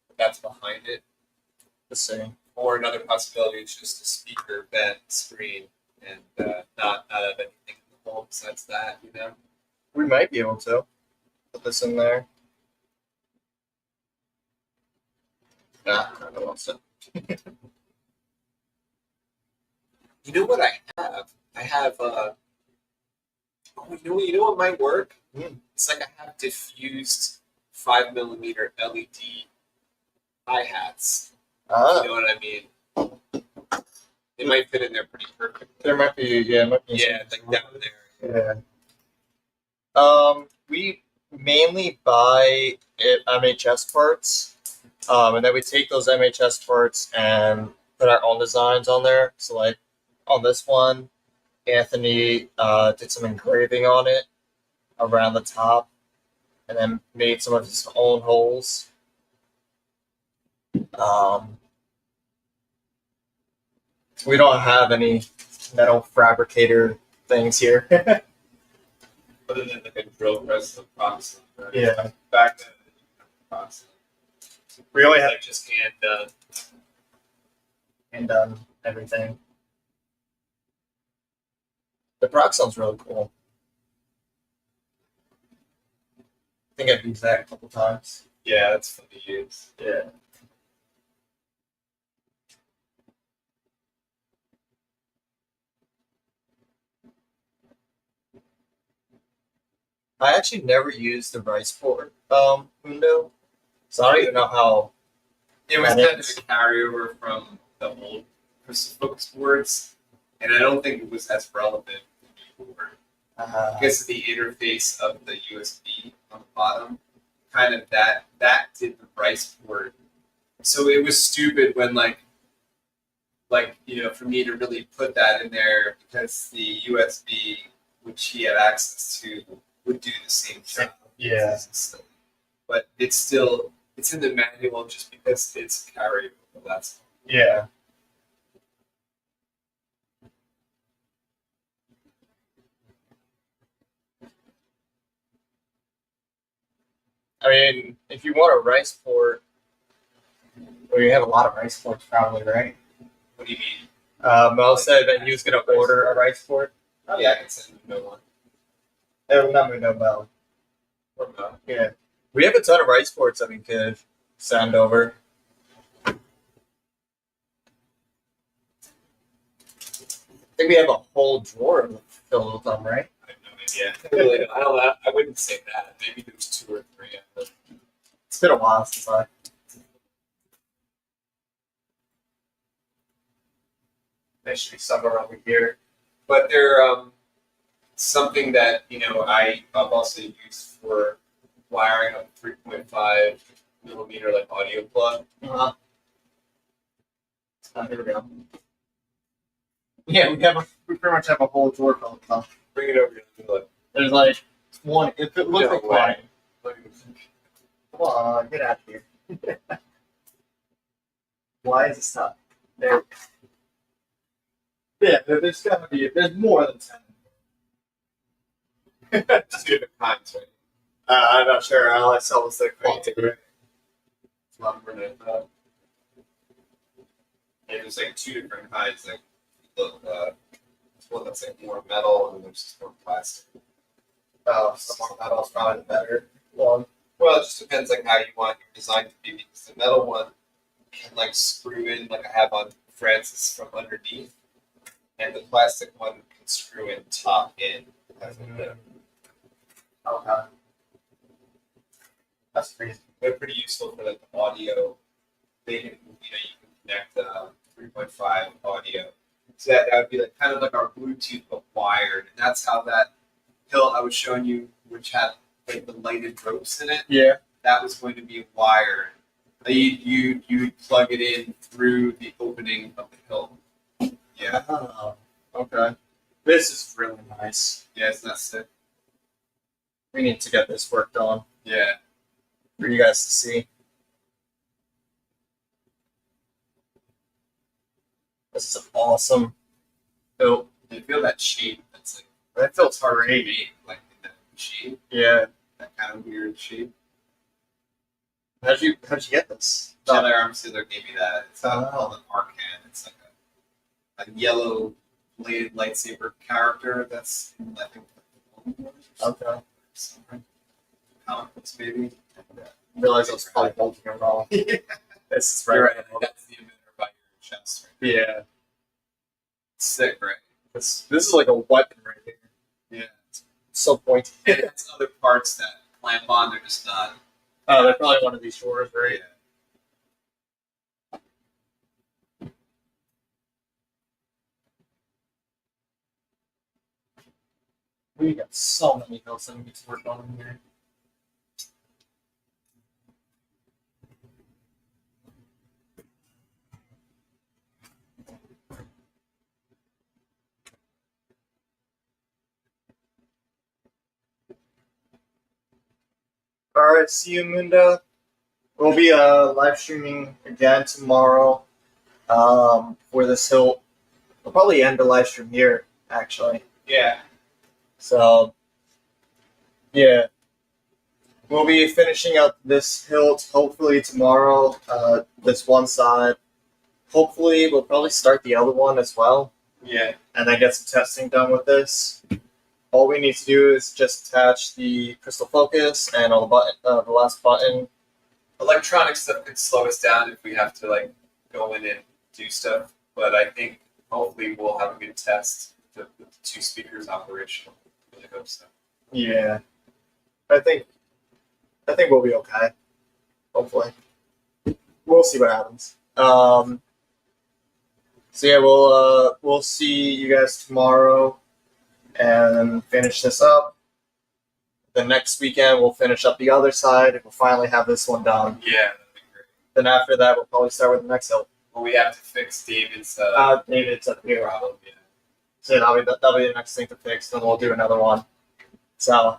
But that's behind it. The same. Or another possibility is just a speaker vent screen and not have anything in the hole besides that, you know? We might be able to put this in there. Nah, I don't want to. You know what I have? I have you know what might work? It's like I have diffused 5mm LED hi-hats. Ah. You know what I mean? They might fit in there pretty perfect. There might be, Yeah, like down there. Yeah. We mainly buy MHS parts, and then we take those MHS parts and put our own designs on there. So, like on this one, Anthony did some engraving on it around the top, and then made some of his own holes. We don't have any metal fabricator things here. Other than like a drill press and process. Right? Yeah. Back then, process. We only have Like just hand done. and done everything. The proc sounds really cool. I think I've used that a couple times. Yeah, that's fun to use. Yeah. I actually never used the rice port window, so I don't even know how. It was That kind of is- a carryover from the old Crystal Focus boards, and I don't think it was as relevant anymore. I guess the interface of the USB on the bottom, kind of that did the rice port. So it was stupid when like you know for me to really put that in there because the USB which he had access to would do the same thing. Yeah. But it's in the manual just because it's carryable. That's Yeah. I mean, if you want a rice port, well, you have a lot of rice ports probably, right? what do you mean? Mel said that he was going to order a rice port. Oh yeah, I can send you no one. No, Mel. Or no. Yeah. We have a ton of rice ports that we could send over. I think we have a whole drawer filled with them, right? I have no idea. I really don't. I don't know. I wouldn't say that. Maybe there's 2 or 3 of them. It's been a while since I. They should be somewhere over here. But they're something that you know I've also used for wiring up 3.5mm like audio plug. Uh-huh. Here we go. Yeah, we pretty much have a whole drawer full of stuff. Bring it over here and look. There's like one. If it looks No like way. one. Come on, get out of here. Why is it stuck? There. Yeah, there's gotta be. There's more than 10. Just different kinds, right? I'm not sure. I saw was the quality. It's lumber and yeah, there's like 2 different kinds. Like look, there's one that's like more metal and there's just more plastic. Oh, so more metal is probably the better one. Well, it just depends like how you want your design to be because the metal one can like screw in like I have on Francis from underneath, and the plastic one can screw in top in. As a bit. Okay. That's crazy. They're pretty useful for like the audio. They can, you can connect 3.5 audio. So that would be like kind of like our Bluetooth but wired, and that's how that hilt I was showing you, which had like the lighted ropes in it. Yeah. That was going to be wired. You would plug it in through the opening of the hilt. Yeah. Oh, okay. This is really nice. Yeah, isn't that sick? We need to get this worked on Yeah. for you guys to see. This is an awesome hilt. You feel that shape that's like That feels hard to great. make, like in that shape, Yeah. that kind of weird shape. How'd you get this? Jedi Armstealer gave me that. It's Oh. called an Arcan. It's like a yellow bladed lightsaber character that's I think Okay. somewhere. Comic books maybe. I realized I was probably holding it wrong. Yeah. This is You're right. right. That's the emitter by your chest. Right? Yeah. It's sick, right? This is like a weapon right here. Yeah. It's so pointy. And it's other parts that clamp on. They're just not. Oh, they're probably one of these shores, right? Yeah. We got so many hills that we need to work on in here. Alright, see you, Mundo. We'll be live streaming again tomorrow for this hilt. We'll probably end the live stream here, actually. Yeah. So, yeah. We'll be finishing up this hilt hopefully tomorrow, this one side. Hopefully, we'll probably start the other one as well, Yeah. and then get some testing done with this. All we need to do is just attach the crystal focus and on the last button. Electronic stuff could slow us down if we have to like go in and do stuff. But I think hopefully we'll have a good test with the two speakers operational. I really hope so. Yeah, I think we'll be okay. Hopefully, we'll see what happens. So yeah, we'll see you guys tomorrow and finish this up. The next weekend we'll finish up the other side and we'll finally have this one done. Yeah, that'd be great. Then after that we'll probably start with the next hilt. Well, we have to fix David's David's up here. problem. Yeah. So that'll be the next thing to fix. Then we'll do another one. So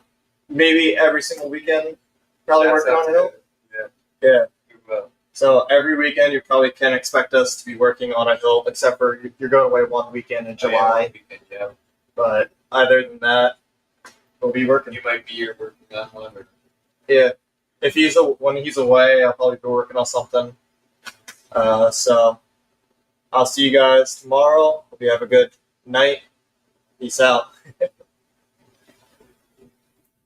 maybe every single weekend, probably working on a hilt. Yeah. Yeah. We will. So every weekend you probably can expect us to be working on a hilt, except for you're going away one weekend in July. Yeah. But other than that, we'll be working. You might be here working on one. Or... Yeah. If when he's away, I'll probably be working on something. So I'll see you guys tomorrow. Hope you have a good night. Peace out.